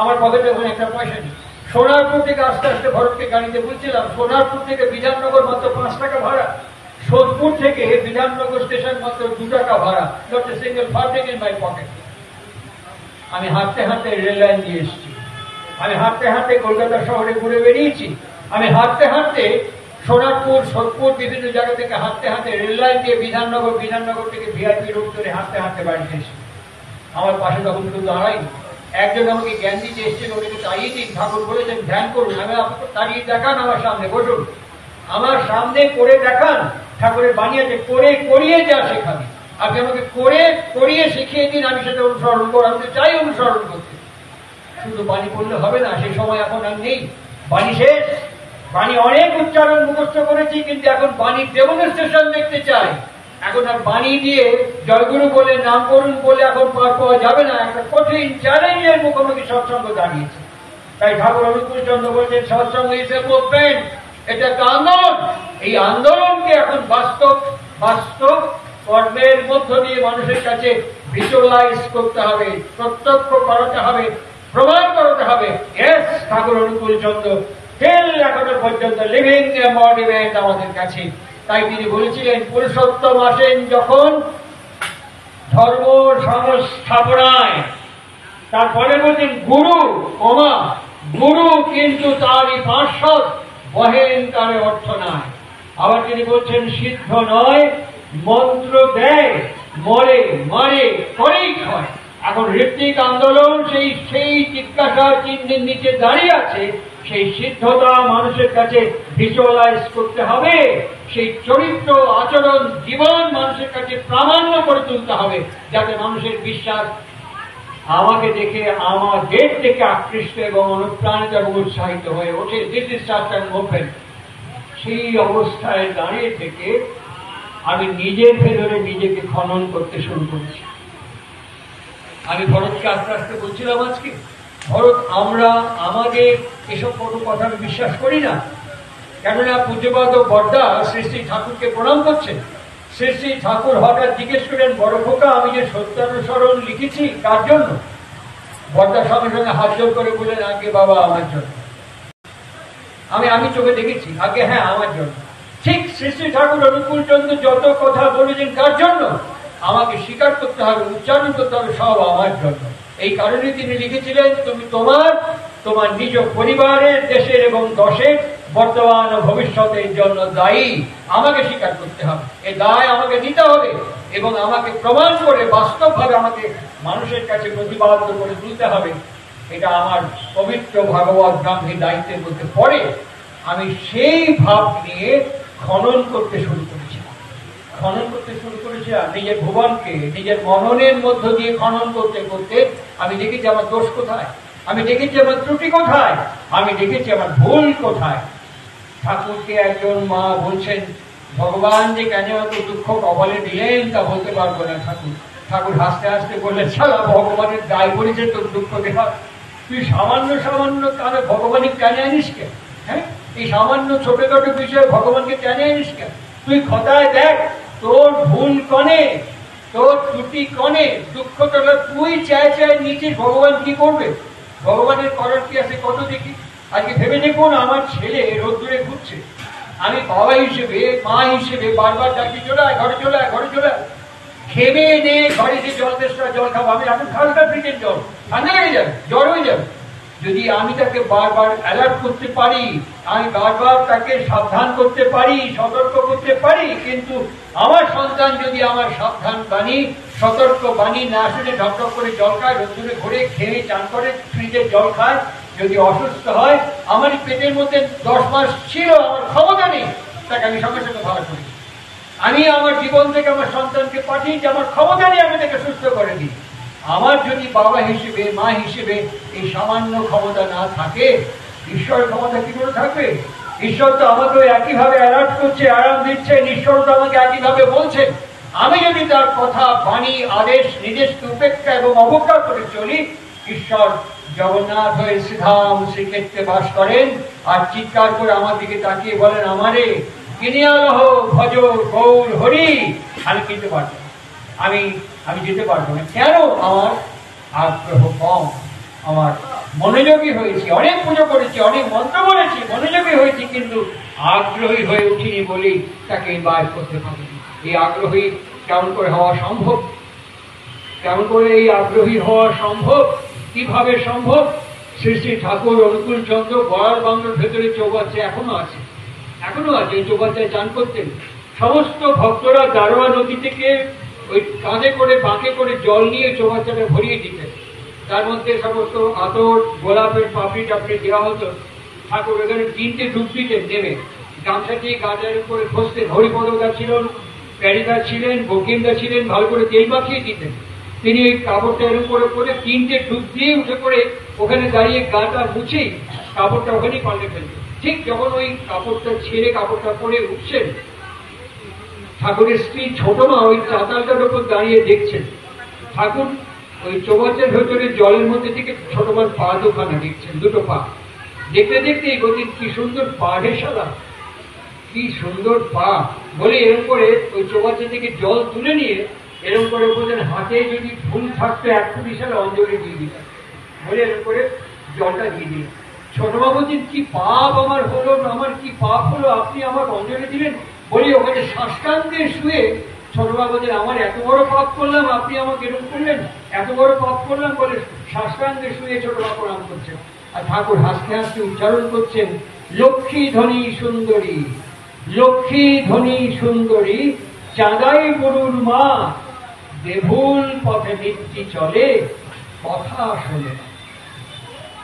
আমার পকেটে এখন একটা পয়সা নেই। সোনারপুর থেকে আস্তে আস্তে ভরতকে গাড়িতে বলছিলাম, সোনারপুর থেকে বিধাননগর মাত্র 5 টাকা ভাড়া, সোদপুর থেকে বিধাননগর স্টেশন মাত্র 2 টাকা ভাড়া, not a single farthing in my pocket. আমি হাঁটতে হাঁটতে রেল লাইন দিয়ে এসেছি, আমি হাঁটতে হাঁটতে কলকাতা শহরে ঘুরে বেরিয়েছি, আমি হাঁটতে হাঁটতে সোনারপুর, সোদপুর বিভিন্ন জায়গা থেকে হাঁটতে হাঁটতে রেল লাইন দিয়ে বিধাননগর থেকে ভিআইপি রোড ধরে হাঁটতে হাঁটতে বাড়িতে এসেছি। আমার পাশে তখন কেউ দাঁড়ায়নি। একজন আমাকে জ্ঞান দিতে এসেছিল, ওটাকে তাড়িয়ে দিন, ঠাকুর বলেছেন ধ্যান করুন। আমি আপনাকে তাড়িয়ে দেখান, আমার সামনে বসুন, আমার সামনে করে দেখান। ঠাকুরের বাণী আছে, করে করিয়ে যা শেখাবে। আপনি আমাকে করে করিয়ে শিখিয়ে দিন, আমি সেটা অনুসরণ করবো, আমি চাই অনুসরণ করতে। শুধু বাণী পড়লে হবে না, সেই সময় এখন আর নেই, বাণী শেষ। বাণী অনেক উচ্চারণ মুখস্থ করেছি, কিন্তু এখন বাণীর ডেমনস্ট্রেশন দেখতে চাই। এখন আর বাণী দিয়ে জয়গুরু বলে, নাম করুন বলে এখন পার পাওয়া যাবে না। একটা কঠিন চ্যালেঞ্জের মুখোমুখি সৎসঙ্গ দাঁড়িয়েছে। তাই ঠাকুর অনুকূল চন্দ্র বলছেন, সৎসঙ্গ ইজ এ মুভমেন্ট, এটা একটা আন্দোলন। এই আন্দোলনকে এখন বাস্তব কর্মের মধ্য দিয়ে মানুষের কাছে ভিজুয়ালাইজ করতে হবে, প্রত্যক্ষ করাতে হবে, প্রমাণ করাতে হবে। ইয়েস, ঠাকুর অনুকূল চন্দ্র স্টিল এখনো পর্যন্ত লিভিং এমবডিমেন্ট আমাদের কাছে। তাই তিনি বলেছিলেন, পুরুষোত্তম আসেন যখন ধর্ম সংস্থাপনায়, তারপরে বলছেন গুরু গুরু কিন্তু তারই পার্শ্বদ, বহেন তার অর্থ নয়। আবার তিনি বলছেন, সিদ্ধ নয় মন্ত্র দেয়, মরে মারে করেই ক্ষয়। এখন ঋত্বিক আন্দোলন সেই জিজ্ঞাসা চিহ্নের নিচে দাঁড়িয়ে আছে। সেই সিদ্ধতা মানুষের কাছে ভিজুয়ালাইজ করতে হবে, সেই চরিত্র আচরণ জীবন মানুষের কাছে প্রামাণ্য করে তুলতে হবে, যাতে মানুষের বিশ্বাস আমাকে দেখে আমাদের থেকে আকৃষ্ট এবং অনুপ্রাণিত এবং উৎসাহিত হয়ে ওঠে। This is such an movement. সেই অবস্থায় দাঁড়িয়ে থেকে আমি নিজের ভেতরে নিজেকে খনন করতে শুরু করেছি। আমি ভরতকে আস্তে আস্তে বলছিলাম আজকে, ভরত, আমরা আমাদের এসব কোনো কথা আমি বিশ্বাস করি না। কেননা পূজ্যপাদ বড়দা শ্রী শ্রী ঠাকুরকে প্রণাম করছেন। শ্রী শ্রী ঠাকুর হঠাৎ জিজ্ঞেস করেন, বড় খোকা, আমি যে সত্যানুসরণ লিখেছি কার জন্য? বড়দার সঙ্গে সঙ্গে হাত জোর করে বললেন, আগে বাবা আমার জন্য। আমি চোখে দেখেছি, আগে হ্যাঁ আমার জন্য। ঠিক শ্রী শ্রী ঠাকুর অনুকূল চন্দ্র যত কথা বলেছেন কার জন্য? আমাকে স্বীকার করতে হবে, উচ্চারণ করতে হবে, সব আমার জন্য। এই কারণে তিনি লিখেছিলেন, তুমি তোমার নিজ পরিবারের, দেশের এবং দশের বর্তমান ও ভবিষ্যতের জন্য দায়ী। আমাকে স্বীকার করতে হবে, এই দায় আমাকে নিতে হবে এবং আমাকে প্রমাণ করে বাস্তবভাবে আমাকে মানুষের কাছে প্রতিপাদ্য করে তুলতে হবে। এটা আমার পবিত্র ভাগবত ব্রাহ্মী দায়িত্বের মধ্যে পড়ে। আমি সেই ভাব নিয়ে খনন করতে শুরু করেছিলাম। নিজের ভুবনকে নিজের মননের মধ্য দিয়ে খনন করতে করতে আমি দেখেছি আমার দোষ কোথায়, আমি দেখেছি আমার ত্রুটি কোথায়, আমি দেখেছি আমার ভুল কোথায়। ঠাকুরকে একজন মা বলছেন, ভগবান যে কেন এত দুঃখ কপালে দিলেন তা বলতে পারবো না। ঠাকুর হাসতে হাসতে বললেন, শালা ভগবানের দায় পড়েছে তোর দুঃখ দেখা। তুই সামান্য তাহলে ভগবানকে টেনে আনিস কেন? হ্যাঁ, এই সামান্য ছোটখাটো বিষয়ে ভগবানকে টেনে আনিস কেন? তুই খতায় দেখ, তোর ভুল কনে, তোর ত্রুটি কনে, দুঃখ তোলা তুই চায় নিচে ভগবান কি করবে? ভগবানের করার কি আছে কত দেখি। আজকে ভেবে দেখুন, আমার ছেলে রোদ্দুরে ঘুরছে, আমি বাবা হিসেবে মা হিসেবে বারবার ডাকি, চলে আয় ঘরে, চলে আয় ঘরে, চলে আয়। খেবে নে ঘরে যে জল তেষ্টা জল খাবো, আমি এখন খালটা ফ্রিজের জল, ঠান্ডা লেগে যাবে, জ্বর হয়ে যাবে। যদি আমি তাকে বারবার অ্যালার্ট করতে পারি, আমি বারবার তাকে সাবধান করতে পারি, সতর্ক করতে পারি, কিন্তু আমার সন্তান যদি আমার সাবধান বাণী সতর্ক বাণী না শুনে ঢকঢক করে জল খায়, রোদ্দুরে ঘুরে খেয়ে চান করে ফ্রিজের জল খায়, যদি অসুস্থ হয়, আমার পেটের মধ্যে 10 মাস ছিল, আমার ক্ষমতা নেই, তাকে আমি সঙ্গে সঙ্গে ভালো করি। আমি আমার জীবন থেকে আমার সন্তানকে পাঠিয়ে যে আমার ক্ষমতা নেই, আমি তাকে সুস্থ করে দিই। আমার যদি বাবা হিসেবে মা হিসেবে এই সামান্য ক্ষমতা না থাকে, ঈশ্বরের ক্ষমতা কি করে থাকবে? ঈশ্বর তো আমাকে একইভাবে অ্যালার্ট করছে, আরাম দিচ্ছেন, ঈশ্বর তো আমাকে একইভাবে বলছেন। আমি যদি তার কথা, বাণী, আদেশ, নির্দেশকে উপেক্ষা এবং অবজ্ঞা করে চলি, ঈশ্বর জগন্নাথ হয়ে শ্রীধাম শ্রীক্ষেত্রে বাস করেন আর চিৎকার করে আমার দিকে তাকিয়ে বলেন, আমারে কিনিয়ালহ ভজ গৌর হরি। আমি কিনতে পারবো না, আমি যেতে পারবো না। কেন? আমার আগ্রহ কম, আমার মনোযোগী হয়েছি, অনেক পুজো করেছি, অনেক মন্ত্র বলেছি, মনোযোগী হয়েছি, কিন্তু আগ্রহী হয়ে উঠিনি বলেই তাকে বাইর করতে পারিনি। এই আগ্রহী কেমন করে হওয়া সম্ভব? কেমন করে এই আগ্রহী হওয়া সম্ভব? কিভাবে সম্ভব? শ্রী শ্রী ঠাকুর অনুকূল চন্দ্র বয়াল বাংলার ভেতরে চৌবাচ্চা এখনো আছে, এই চৌবাচ্চায় চান করতেন। সমস্ত ভক্তরা দারোয়া নদী থেকে ওই কাঁধে করে বাঁকে করে জল নিয়ে চৌবাচ্চাটা ভরিয়ে দিতেন। তার মধ্যে সমস্ত আতর, গোলাপের পাপড়ি টাপড়ি দেওয়া হতো। ঠাকুর এখানে 3টে ডুব দিতেন নেমে, গামছা দিয়ে গাঁজার উপরে ঘষতেন। হরিপদদা ছিলেন, প্যারিদা ছিলেন, বকিমদা ছিলেন, ভালো করে তেল মাখিয়ে দিতেন। তিনি ওই কাপড়টা এর উপরে করে 3টে ডুব দিয়ে উঠে পড়ে ওখানে দাঁড়িয়ে গাটা মুছেই কাপড়টা ওখানেই পাল্টে ফেলতেন। ঠিক যখন ওই কাপড়টা ছেড়ে কাপড়টা পরে উঠছেন, ঠাকুরের স্ত্রী ছোট মা ওই চাতালটার উপর দাঁড়িয়ে দেখছেন। ঠাকুর ওই চৌবাচ্চার ভেতরে জলের মধ্যে থেকে ছোট মার পা দুখানা দেখছেন, 2টো পা। দেখতে দেখতে বলছেন, কি সুন্দর পা হে শালা, কি সুন্দর পা বলে এরকম করে ওই চৌবাচ্চা থেকে জল তুলে নিয়ে এরকম করে বলছেন, হাতে যদি ফুল থাকতো 1 ফুটি সালে অঞ্জলি দিয়ে দিতাম বলে এরকম করে জলটা দিয়ে দিলেন। ছোট মা বলছেন, কি পাপ আমার হলো, আমার কি পাপ হলো, আপনি আমার অঞ্জলি দিলেন? বলি ওখানে সাষ্টাঙ্গে শুয়ে ছোটমা বলছেন, আমার এত বড় পাপ করলাম, আপনি আমাকে এরকম করলেন, এত বড় পাপ করলাম বলে সাষ্টাঙ্গে শুয়ে ছোটমা প্রণাম করছেন। আর ঠাকুর হাসতে হাসতে উচ্চারণ করছেন, লক্ষ্মী ধনী সুন্দরী, লক্ষ্মী ধনী সুন্দরী, চাঁদাই গরুর মা, দেভুল পথে নিত্যি চলে, কথা শোনে না।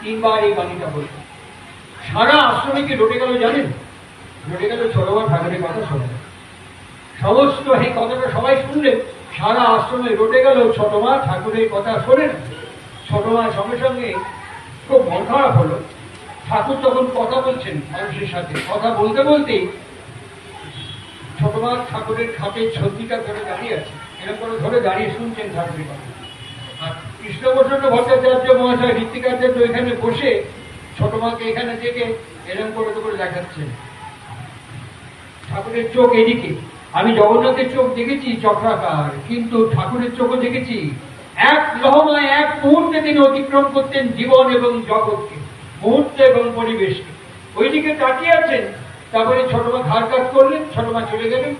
তিনবার এই বাণীটা বলছেন। সারা আশ্রমে কি রটে গেল জানেন? রটে গেল ছোটমা ঠাকুরের কথা শোনে না। সমস্ত এই কথাটা সবাই শুনলেন, সারা আশ্রমে রটে গেল ছোটমা ঠাকুরের কথা শোনে না। ছোটমার সঙ্গে সঙ্গে খুব মন খারাপ হলো। ঠাকুর তখন কথা বলছেন মানুষের সাথে, কথা বলতে বলতেই ছোটমা ঠাকুরের খাটের ছত্রিকা ধরে দাঁড়িয়ে আছে, এরকম করে ধরে দাঁড়িয়ে শুনছেন ঠাকুরের কথা। আর কৃষ্ণপ্রসন্ন ভট্টাচার্য মহাশয়, ঋত্বিকাচার্য এখানে বসে ছোটমাকে এখানে থেকে এরকম করে দেখাচ্ছেন। ঠাকুরের চোখ এদিকে। আমি জগন্নাথের চোখ দেখেছি চক্রাকার, কিন্তু ঠাকুরের চোখও দেখেছি এক লহমায়, এক মুহূর্তে তিনি অতিক্রম করতেন জীবন এবং জগৎকে, মুহূর্ত এবং পরিবেশকে। ওইদিকে তাকিয়ে আছেন। তারপরে ছোটমা ঘাড় কাজ করলেন, ছোটমা চলে গেলেন।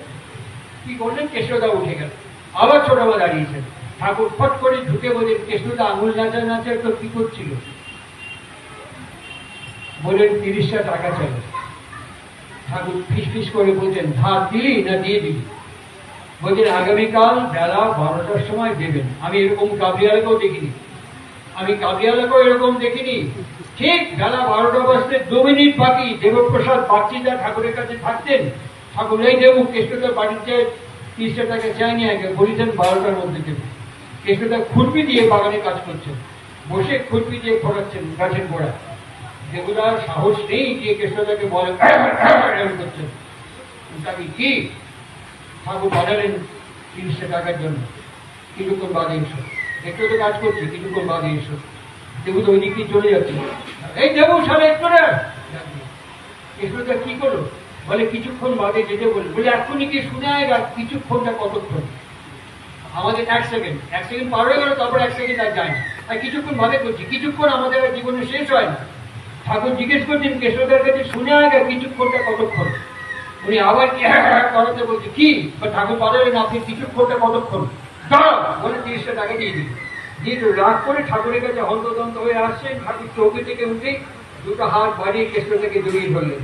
কি করলেন? কেষ্টদা উঠে গেল, আবার ছোটমা দাঁড়িয়েছেন। ঠাকুর ফট করে ঢুকে বলেন, কেষ্টদা আঙুল নাচা তো কি করছিল? বলেন, 30টা টাকা চাই। ঠাকুর ফিস করে বলছেন, ধার দিলি না দিয়ে দিলি? বলছেন, আগামীকাল বেলা 12টার সময় দেবেন। আমি এরকম কাবরিয়ালাকেও দেখিনি, আমি কাবরিয়ালাকেও এরকম দেখিনি। ঠিক বেলা 12টা বাজতে 2 মিনিট বাকি দেবপ্রসাদ বাগচিদা ঠাকুরের কাছে থাকতেন। ঠাকুর এই দেবু কেষ্টদার বাড়িতে 30টা টাকা চাইনি, আগে বলেছেন 12টার মধ্যে দেবে। কেষ্টদা খুরপি দিয়ে বাগানে কাজ করছেন, বসে খুরপি দিয়ে ফোটাচ্ছেন গাছের গোড়া। দেবুদার সাহস নেই যে কেষ্টদাকে বলে করছেন। তাকে কি ঠাকুর বাজালেন 30টা টাকার জন্য, কিছুক্ষণ বাদে এসো। একটু তো কাজ করছে, কিছুক্ষণ বাদে এসো। দেবু তো ওই দিক দিয়ে চলে যাচ্ছে। এই দেবু সারা একটু না, কেষ্টদা কি করলো? বলে কিছুক্ষণ বাদে যেতে বলে। বলে এখনই কি শুনে আয়গা? কিছুক্ষণটা কতক্ষণ? আমাদের 1 সেকেন্ড পার হয়ে গেল, তারপর 1 সেকেন্ড আর যায় না। আর কিছুক্ষণ বাদে করছি, কিছুক্ষণ আমাদের জীবনে শেষ হয় না। ঠাকুর জিজ্ঞেস করছেন কেষ্টদার কাছে, শুনে আয়গা কিছুক্ষণটা কতক্ষণ? উনি আবার করাতে বলছে, কি? ঠাকুর পাঠালেন, আপনি কিছুক্ষণটা কতক্ষণ? দাঁড়াও বলে 30টা টাকা দিয়ে দিন। দিয়ে রাগ করে ঠাকুরের কাছে হন্তদন্ত হয়ে আসছেন। ঠাকুর চৌকি থেকে উঠে দুটো হাত বাড়িয়ে কেষ্টদাকে জড়িয়ে ধরলেন।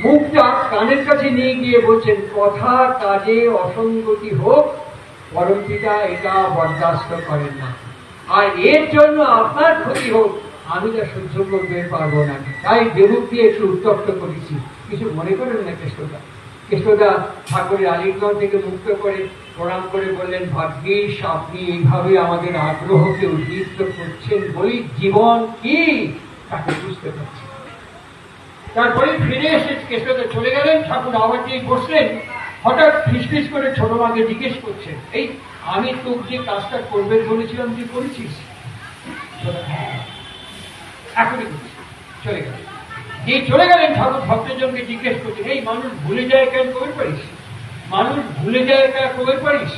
মুখটা কানের কাছে নিয়ে গিয়ে বলছেন, কথা কাজে অসঙ্গতি হোক, পরম পিতা এটা বরদাস্ত করেন না। আর এর জন্য আপনার ক্ষতি হোক, আমি তা সহ্য করতে পারবো না। তাই দেবুকে একটু উত্তপ্ত করেছি, কিছু মনে করেন না কেষ্টদা। কেষ্টদা ঠাকুরের আলিঙ্গন থেকে মুক্ত করে প্রণাম করে বললেন, ভাগ্যিস আপনি এইভাবে আমাদের আগ্রহকে উদ্দীপ্ত করছেন বলেই জীবন কি তাকে বুঝতে পারছি। তারপরে ফিরে এসে কেষ্টদা চলে গেলেন। ঠাকুর আবার দিয়ে বসলেন। হঠাৎ ফিস করে ছোটমাকে জিজ্ঞেস করছেন, এই আমি তোকে যে কাজটা করবেন বলেছিলাম তুই করেছিস? এখনই করছি। চলে গেলেন। যে চলে গেলেন, ঠাকুর ভক্তজনকে জিজ্ঞেস করছেন, এই মানুষ ভুলে যায় কেন কবে পারিস? মানুষ ভুলে যায় কেন কবে পারিস?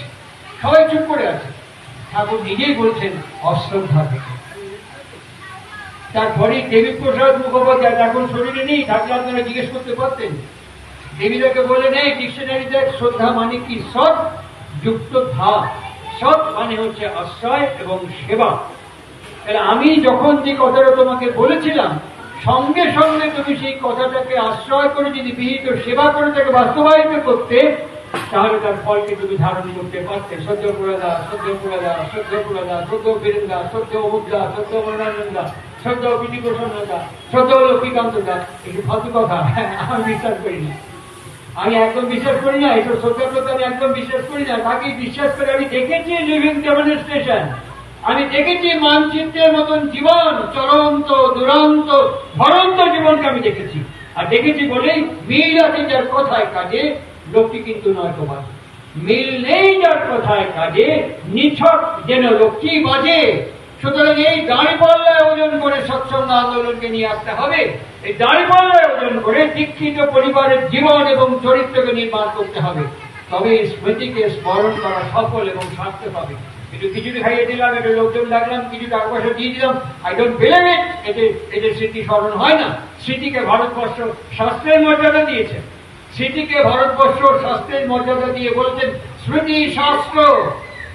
সবাই চুপ করে আছে। ঠাকুর নিজেই বলছেন, অশ্রদ্ধা থেকে। তারপরে দেবীপ্রসাদ মুখোপাধ্যায় এখন শরীরে নেই, থাকলে আপনারা জিজ্ঞেস করতে পারতেন। দেবীদাকে বললেন, এই ডিকশনারিতে শ্রদ্ধা মানে কি? সৎ যুক্ত ধা। সৎ মানে হচ্ছে আশ্রয় এবং সেবা। আমি যখন যে কথাটা তোমাকে বলেছিলাম, সঙ্গে সঙ্গে তুমি সেই কথাটাকে আশ্রয় করে যদি বিহিত সেবা করে তাকে বাস্তবায়িত করতে, তাহলে তার ফলকে তুমি ধারণ করতে পারতে। সদ্য পুরাদা, সদ্য পুরাদা, সদ্য পুরাদা, সদ্য বীরেন্দা, সদ্য অমুকদা, সদ্য মনোরঞ্জনদা, সদ্য বিধিপ্রসন্নদা, সদ্য লক্ষ্মীকান্তদা। একটু ফালতু কথা, আমি বিশ্বাস করি না। আমি একদম বিশ্বাস করি না, এসব সত্যাগ্রত আমি একদম বিশ্বাস করি না। তাকে বিশ্বাস করে আমি দেখেছি লিভিং ডেমনস্ট্রেশন, আমি দেখেছি মানচিত্রের মতন জীবন, চলন্ত দুরন্ত ভরন্ত জীবনকে আমি দেখেছি। আর দেখেছি বলেই মিল আছে যার কথায় কাজে, লোকটি কিন্তু নয় তোমার। মিল নেই যার কথায় কাজে, নিছক যেন লোকটি বাজে। সুতরাং এই দাঁড়িপাল্লায় ওজন করে স্বচ্ছন্দ আন্দোলনকে নিয়ে আসতে হবে। এই দাঁড়িপাল্লায় ওজন করে দীক্ষিত পরিবারের জীবন এবং চরিত্রকে নির্মাণ করতে হবে। তবে এই স্মৃতিকে স্মরণ করা সফল এবং সার্থক হবে। একটু খিচুড়ি খাইয়ে দিলাম, একটু লোকজন ডাকলাম, কিছু টাকা পয়সা দিয়ে দিলাম, আই ডোন্ট বিলিভ ইট, এদের স্মৃতি স্মরণ হয় না। স্মৃতিকে ভারতবর্ষ শাস্ত্রের মর্যাদা দিয়েছে। স্মৃতিকে ভারতবর্ষ শাস্ত্রের মর্যাদা দিয়ে বলতেন স্মৃতি শাস্ত্র।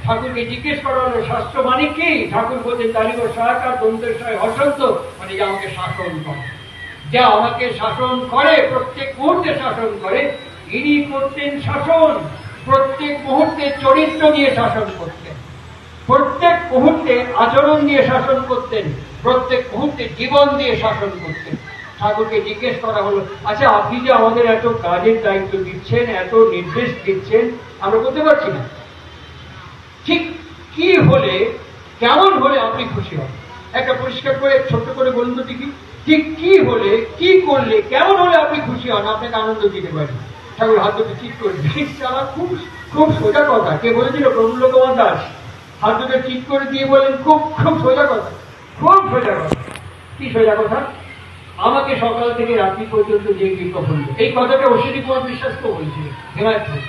ঠাকুরকে জিজ্ঞেস করা হলো শাস্ত্র মানে কি? ঠাকুর বলতেন তালিব সহায়কার দন্তেশ্বয় হসন্ত, মানে যে আমাকে শাসন করে, যা আমাকে শাসন করে, প্রত্যেক মুহূর্তে শাসন করে। ইনি করতেন শাসন, প্রত্যেক মুহূর্তে চরিত্র দিয়ে শাসন করতেন, প্রত্যেক মুহূর্তে আচরণ দিয়ে শাসন করতেন, প্রত্যেক মুহূর্তে জীবন দিয়ে শাসন করতেন। ঠাকুরকে জিজ্ঞেস করা হলো আচ্ছা আপনি যে আমাদের এত কাজের দায়িত্ব দিচ্ছেন, এত নির্দেশ দিচ্ছেন, আমরা করতে পারছি না, ঠিক কি হলে, কেমন হলে আপনি খুশি হন? একটা পরিষ্কার করে ছোট্ট করে বলুন তো দেখি, ঠিক কি হলে, কি করলে, কেমন হলে আপনি খুশি হন, আপনাকে আনন্দ দিতে পারেন? ঠাকুর হাত দুটো চিৎ করে চালা, খুব খুব সোজা কথা। কে বলেছিল? প্রফুল্ল কুমার দাস। হাত দুটো চিৎ করে দিয়ে বলেন খুব খুব সোজা কথা, খুব সোজা কথা। কি সোজা কথা? আমাকে সকাল থেকে রাত্রি পর্যন্ত যে প্রফুল্ল, এই কথাটা অশ্বিনী কুমার বিশ্বাস তো বলছিল, হিমায়তপুর।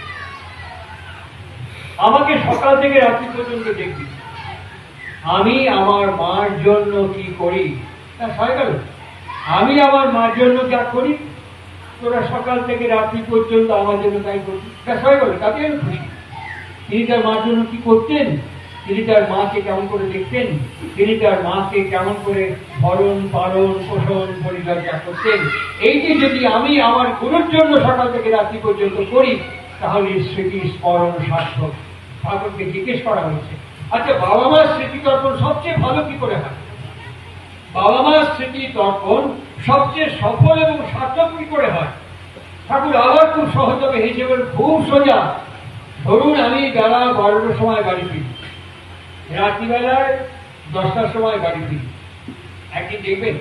আমাকে সকাল থেকে রাত্রি পর্যন্ত দেখবি, আমি আমার মার জন্য কি করি তা হয়ে গেল। আমি আমার মার জন্য যা করি, তোরা সকাল থেকে রাত্রি পর্যন্ত আমার জন্য তাই করবি, ব্যাস হয়ে গেল, তাতে আমি খুশি। তিনি তার মার জন্য কি করতেন? তিনি তার মাকে কেমন করে দেখতেন, তিনি তার মাকে কেমন করে ভরণ পালন পোষণ পরিচর্যা করতেন, এইটি যদি আমি আমার গুরুর জন্য সকাল থেকে রাত্রি পর্যন্ত করি, তাহলে স্মৃতি স্মরণ সার্থক। ঠাকুরকে জিজ্ঞেস করা হয়েছে আচ্ছা বাবা মার স্মৃতি তর্পণ সবচেয়ে ভালো কি করে হয়? বাবা মার স্মৃতি তর্পণ সবচেয়ে সফল এবং সার্থক কি করে হয়? ঠাকুর আবার খুব সহজভাবে হেসে বলেন খুব সোজা। ধরুন আমি বেলা 12টার সময় বাড়ি ফিরি, রাত্রিবেলায় 10টার সময় বাড়ি ফিরি। একদিন দেখবেন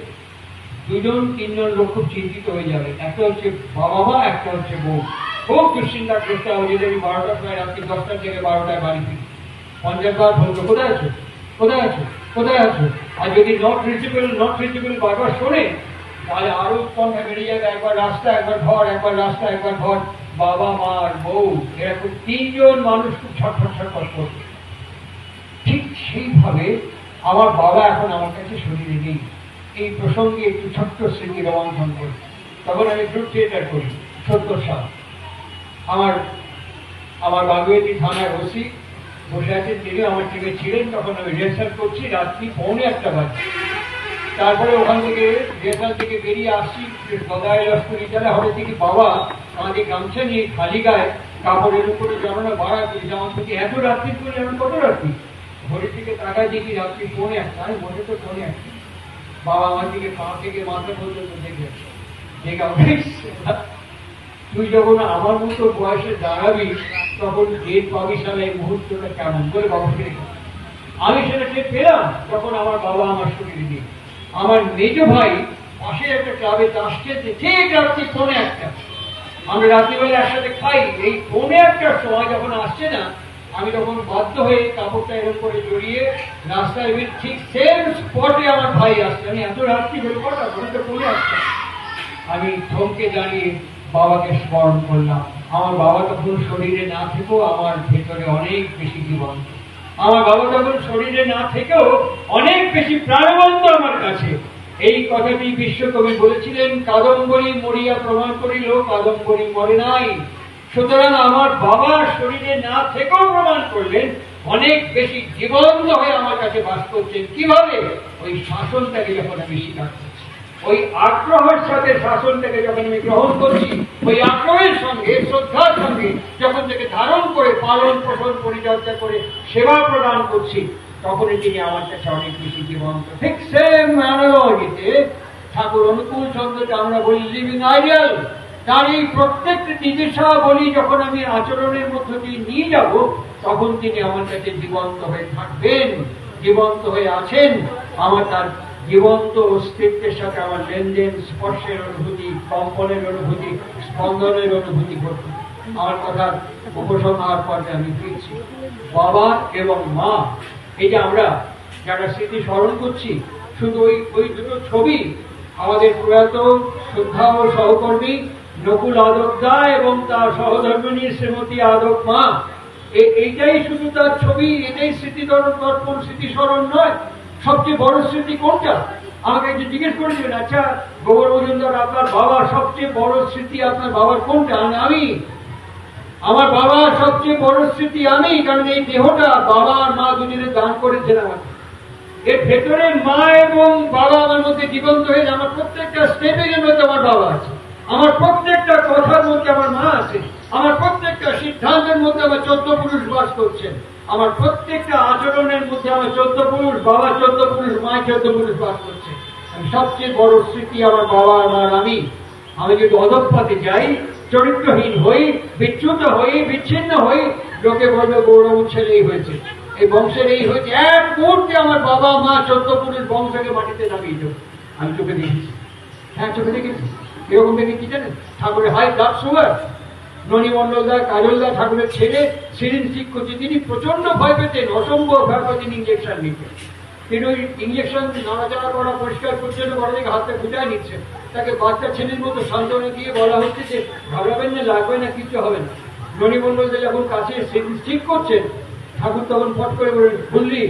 2-3জন লোক খুব চিন্তিত হয়ে যাবে, একটা হচ্ছে বাবা মা, একটা হচ্ছে বউ। খুব দুশ্চিন্তা করতে হবে যদি আমি 12টার সময় রাত্রি 10টার থেকে 12টায় বাড়ি ফিরি। 50 বার বলতো কোথায় আছো, কোথায় আছো, কোথায় আছো। আর যদি নট রিচেবল বারবার শোনে, তাহলে আরো উৎকণ্ঠা বেড়ে যাবে। একবার রাস্তা, একবার ঘর, একবার রাস্তা, একবার ঘর। বাবা মা আর বউ এরকম 3জন মানুষ খুব ছটফট করবে। ঠিক সেইভাবে আমার বাবা এখন আমার কাছে শরীরে নেই। এই প্রসঙ্গে একটু ছোট্ট স্মৃতি রোমন্থন করি। তখন আমি গ্রুপ থিয়েটার করি 70 সাল। আমার বাগুয়েতি থানার ওসি বসে আছেন, তিনি আমার টিমে ছিলেন। তখন আমি রিহার্সাল করছি, রাত্রি 1:45 বাজে। তারপরে ওখান থেকে রিহার্সাল থেকে বেরিয়ে আসছি গদায় লস্করি চালে, হঠাৎ থেকে বাবা আমাকে গামছা নিয়ে খালি গায়ে কাপড়ের উপরে জড়ানো ভাড়া করি। আমার থেকে এত রাত্রি করে আমি কত রাত্রি, ঘড়ির দিকে তাকায় দেখি রাত্রি 1:45। আমি মনে তো 1:45। বাবা আমার দিকে পা থেকে মাথা পর্যন্ত দেখে তুই যখন আমার মতো বয়সে দাঁড়াবি তখন ডেট পাবি সালে এই মুহূর্তটা কেমন করে বাবাকে রেখে। আমি সেটাকে পেলাম তখন আমার বাবা আমার শরীরে নেই। আমার মেজ ভাই পাশে একটা ক্লাবে তাস খেলছে, ঠিক রাত্রি 1:45। আমরা রাত্রিবেলা একসাথে খাই। এই 1:45টার সময় যখন আসছে না, আমি তখন বাধ্য হয়ে কাপড়টা এরকম করে জড়িয়ে রাস্তায় ঠিক সেম স্পটে আমার ভাই আসছে। আমি এত রাত্রি হয়ে পড়া ঘুরতে পড়ে আসছে। আমি থমকে দাঁড়িয়ে বাবাকে স্মরণ করলাম। আমার বাবা তখন শরীরে না থেকেও আমার ভেতরে অনেক বেশি জীবন্ত। আমার বাবা তখন শরীরে না থেকেও অনেক বেশি প্রাণবন্ত আমার কাছে। এই কথাটি বিশ্বকবি বলেছিলেন, কাদম্বরী মরিয়া প্রমাণ করিল কাদম্বরী মরে নাই। সুতরাং আমার বাবা শরীরে না থেকেও প্রমাণ করলেন অনেক বেশি জীবন্ত হয়ে আমার কাছে বাস করছেন। কিভাবে? ওই শাসনটাকে যখন আমি স্বীকার করছি, ওই আগ্রহের সাথে শাসনটাকে যখন আমি গ্রহণ করছি, ওই আগ্রহের সঙ্গে শ্রদ্ধার সঙ্গে যখন থেকে ধারণ করে পালন পোষণ পরিচর্যা করে সেবা প্রদান করছি, তখনই তিনি আমার কাছে অনেক বেশি জীবন্ত। ঠিক সেম অ্যানালজিতে ঠাকুর অনুকূল চন্দ্রকে আমরা বলি লিভিং আইডিয়াল। তার এই প্রত্যেকটি নির্দেশাবলী যখন আমি আচরণের মধ্য দিয়ে নিয়ে যাব, তখন তিনি আমার কাছে জীবন্ত হয়ে থাকবেন, জীবন্ত হয়ে আছেন। আমার তার জীবন্ত অস্তিত্বের সাথে আমার লেনদেন, স্পর্শের অনুভূতি, কম্পনের অনুভূতি, স্পন্দনের অনুভূতি ঘটবে। আমার কথার উপসংহার পর্যায়ে আমি ফিরছি। বাবা এবং মা, এই যে আমরা যারা স্মৃতি স্মরণ করছি, শুধু ওই দুটো ছবি, আমাদের প্রয়াত শ্রদ্ধা ও সহকর্মী নকুল আদকদা এবং তার সহধর্মিণী শ্রীমতী আদক মা, এইটাই শুধু তার ছবি, এটাই স্মৃতি তর্পণ, স্মৃতি স্মরণ নয়। সবচেয়ে বড় স্মৃতি কোনটা? আমাকে একটু জিজ্ঞেস করে দেবেন, আচ্ছা গোবর মজুমদার আপনার বাবার সবচেয়ে বড় স্মৃতি আপনার বাবার কোনটা? আমি, আমার বাবার সবচেয়ে বড় স্মৃতি আমি, কারণ এই দেহটা বাবা আর মা দুজনে দান করেছেন আমাকে। এর ভেতরে মা এবং বাবা আমার মধ্যে জীবন্ত হয়ে, আমার প্রত্যেকটা স্টেপের মধ্যে আমার বাবা আছে, আমার প্রত্যেকটা কথার মধ্যে আমার মা আছে, আমার প্রত্যেকটা সিদ্ধান্তের মধ্যে আমার 14 পুরুষ বাস করছেন, আমার প্রত্যেকটা আচরণের মধ্যে আমার 14 পুরুষ, বাবা 14 পুরুষ, মা 14 পুরুষ বাস করছে। সবচেয়ে বড় স্মৃতি আমার বাবা আর মা। আমি যদি অধঃপথে যাই, চরিত্রহীন হই, বিচ্যুত হই, বিচ্ছিন্ন হই, লোকে বলবে গৌরব ছেলে এই হয়েছে, এই বংশের এই হয়েছে। এক মুহূর্তে আমার বাবা মা 14 পুরুষ বংশকে মাটিতে নামিয়ে দেব। আমি চোখে দেখেছি, হ্যাঁ চোখে দেখেছি। এরকম দেখেছি জানেন, ঠাকুরের হাই ব্লাড সুগার, ননী মন্ডলদা, কাজলদা ঠাকুরের ছেলে সিরিঞ্জ ঠিক করছে, তিনি প্রচন্ড ভয় পেতেন, অসম্ভব ভয় পেতেন ইঞ্জেকশন নিতে। তিনি ওই ইঞ্জেকশন নাড়াচাড়া করা, পরিষ্কার পরিচ্ছন্ন করা থেকে হাতে ফুটায় নিচ্ছেন। তাকে বাচ্চা ছেলের মতো সান্ত্বনা দিয়ে বলা হচ্ছে যে ঘাবড়াবেন না, লাগবে না, কিছু হবে না। ননী মন্ডলদা যখন কাছে সিরিঞ্জ ঠিক করছেন, ঠাকুর তখন ফট করে বলেন, ভুললি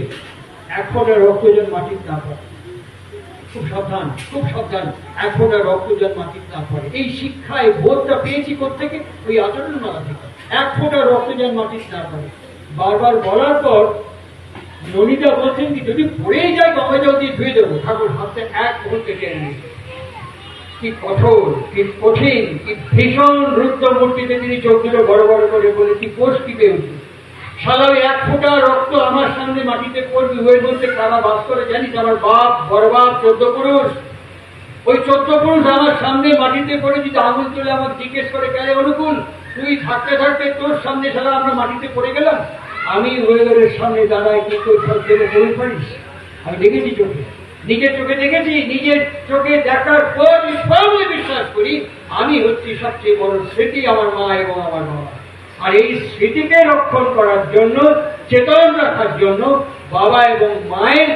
1 ফোঁটা রক্ত যেন মাটির না পড়ে। খুব সাবধান, খুব সাবধান, 1 ফোঁটা রক্ত যেন মাটির না পড়ে। এই শিক্ষায় বোধটা পেয়েছি কোত্থেকে? ওই আচরণ মালা থেকে। 1 ফোঁটা রক্ত যেন মাটির না পড়ে। বারবার বলার পর ননীদা বলছেন কি, যদি পড়েই যায় গঙ্গা জল দিয়ে ধুয়ে দেবো। ঠাকুর হাতে 1 মুহূর্তে টেনে নিয়ে, কি কঠোর, কি কঠিন, কি ভীষণ রুদ্র মূর্তিতে তিনি চোখ দুটো বড় বড় করে বলে, কি কোষ টিপে উঠবে। সারা 1 ফোঁটা রক্ত আমার সামনে মাটিতে পড়বে, ওই বলতে কারা বাস করে জানিস? আমার বাপ, বড় বাপ, 14 পুরুষ। ওই 14 পুরুষ আমার সামনে মাটিতে পড়ে যদি আঙুল তুলে আমাকে জিজ্ঞেস করে, কেন অনুকূল তুই থাকতে থাকতে তোর সামনে সারা আমরা মাটিতে পড়ে গেলাম, আমি ওয়েদারের সামনে দাঁড়াই, কি তোর সত্যি বলতে পারিস? আমি দেখেছি চোখে, নিজের চোখে দেখেছি, নিজের চোখে দেখার পর বিশ্বাস করি আমি হচ্ছি সবচেয়ে বড় স্মৃতি আমার মা এবং আমার বাবা। আর এই স্মৃতিকে রক্ষণ করার জন্য, চেতন রাখার জন্য বাবা এবং মায়ের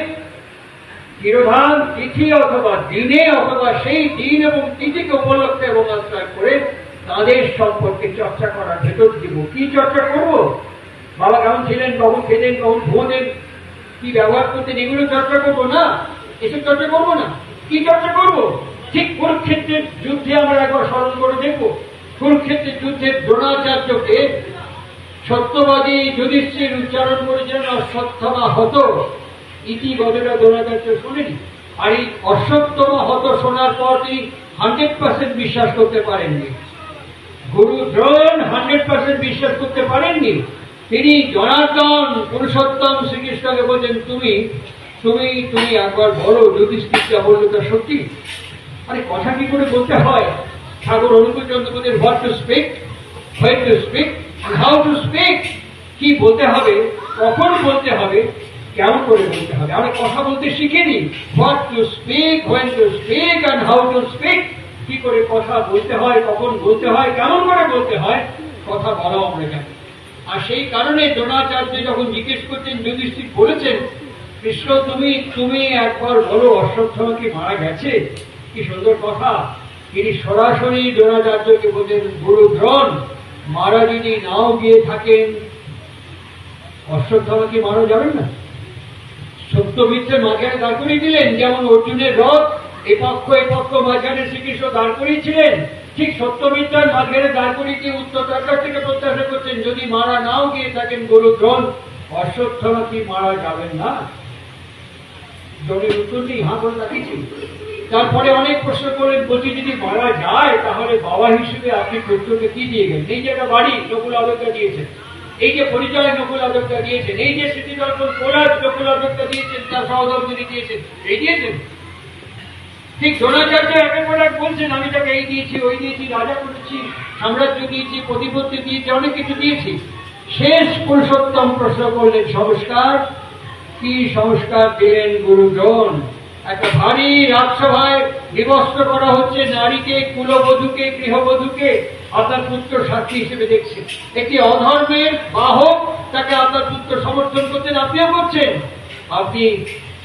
তিরোধান তিথি অথবা দিনে, অথবা সেই দিন এবং তিথিকে উপলক্ষে এবং আশ্রয় করে তাদের সম্পর্কে চর্চা করার ভেতর দিব। কি চর্চা করব? বাবা কেমন ছিলেন, কখন খেতেন, কখন ঘুমোতেন, কি ব্যবহার করতেন, এগুলো চর্চা করবো না? এসব চর্চা করবো না। কি চর্চা করবো? ঠিক কুরুক্ষেত্রের যুদ্ধে আমরা একবার স্মরণ করে দেখবো। কুরুক্ষেত্রের যুদ্ধে দ্রোণাচার্যকে সত্যবাদী যুধিষ্ঠির উচ্চারণ করেছিলেন অশ্বত্থামা হত, ইতি কথাটা দ্রোণাচার্য শুনেনি। আর এই অশ্বত্থামা হত শোনার পর তিনি 100% বিশ্বাস করতে পারেননি। গুরু দ্রোণ 100% বিশ্বাস করতে পারেননি। তিনি জনার্দন পুরুষোত্তম শ্রীকৃষ্ণকে বলছেন, তুমি তুমি তুমি একবার বলো যুধিষ্ঠির যা বললো তা সত্যি। আরে কথা কি করে বলতে হয়? ঠাকুর অনুকূল চন্দ্রপতির what to speak, when to speak, how to speak, কি বলতে হবে, কখন বলতে হবে, কেমন করে বলতে হবে। আমরা কথা বলতে শিখিনি। What to speak, when to speak and how to speak, কি করে কথা বলতে হয়, কখন বলতে হয়, কেমন করে বলতে হয়, কথা বলা আমরা জানি। আর সেই কারণে দ্রোণাচার্য যখন জিজ্ঞেস করছেন, যুধিষ্ঠির বলেছেন, কৃষ্ণ তুমি তুমি একবার বলো অশ্বত্থামা কি মারা গেছে। কি সুন্দর কথা। তিনি সরাসরি দ্রোণাচার্যকে বলছেন, গুরু দ্রোণ, মারা যদি নাও গিয়ে থাকেন, অশ্বত্থামা কি মারা যাবেন না? সত্যমিত্রের মাঝখানে দাঁড় করিয়ে দিলেন, যেমন অর্জুনের রথ এ পক্ষ মাঝখানে শ্রীকৃষ্ণ দাঁড় করিয়েছিলেন, ঠিক সত্যমিত্রের মাঝখানে দাঁড় করিয়ে দিয়ে উত্তর তার কাছ থেকে প্রত্যাশা করছেন, যদি মারা নাও গিয়ে থাকেন গুরু দ্রোণ, অশ্বত্থামা কি মারা যাবেন না? দ্রোণের উত্তর নেই, হাঁ করে তাকিয়েছি। তারপরে অনেক প্রশ্ন করলেন, বলছি যদি মারা যায় তাহলে বাবা হিসেবে আপনি পুত্রকে কি দিয়ে গেলেন? এই যে একটা বাড়ি নকুল আদরটা দিয়েছেন, এই যে পরিচয় নকুল আদরটা দিয়েছেন, এই যে স্মৃতিদর্শন কোলাজ নকুল আদরটা দিয়েছেন, তার সহধর্মিনী দিয়েছেন, এই দিয়েছেন। ঠিক দ্রোণাচার্য একের পর এক বলছেন, আমি তাকে এই দিয়েছি, ওই দিয়েছি, রাজা করেছি, সাম্রাজ্য দিয়েছি, প্রতিপত্তি দিয়েছি, অনেক কিছু দিয়েছি। শেষ পুরুষোত্তম প্রশ্ন করলেন, সংস্কার কি সংস্কার দিলেন গুরু দ্রোণ? একটা ভারী রাজসভায় বিবস্ত্র করা হচ্ছে নারীকে, কুলবধূকে, গৃহবধূকে আপনার পুত্র সাক্ষী হিসেবে দেখছেন। একটি অধর্মের বাহক তাকে আপনার পুত্র সমর্থন করছেন, আপনিও করছেন। আপনি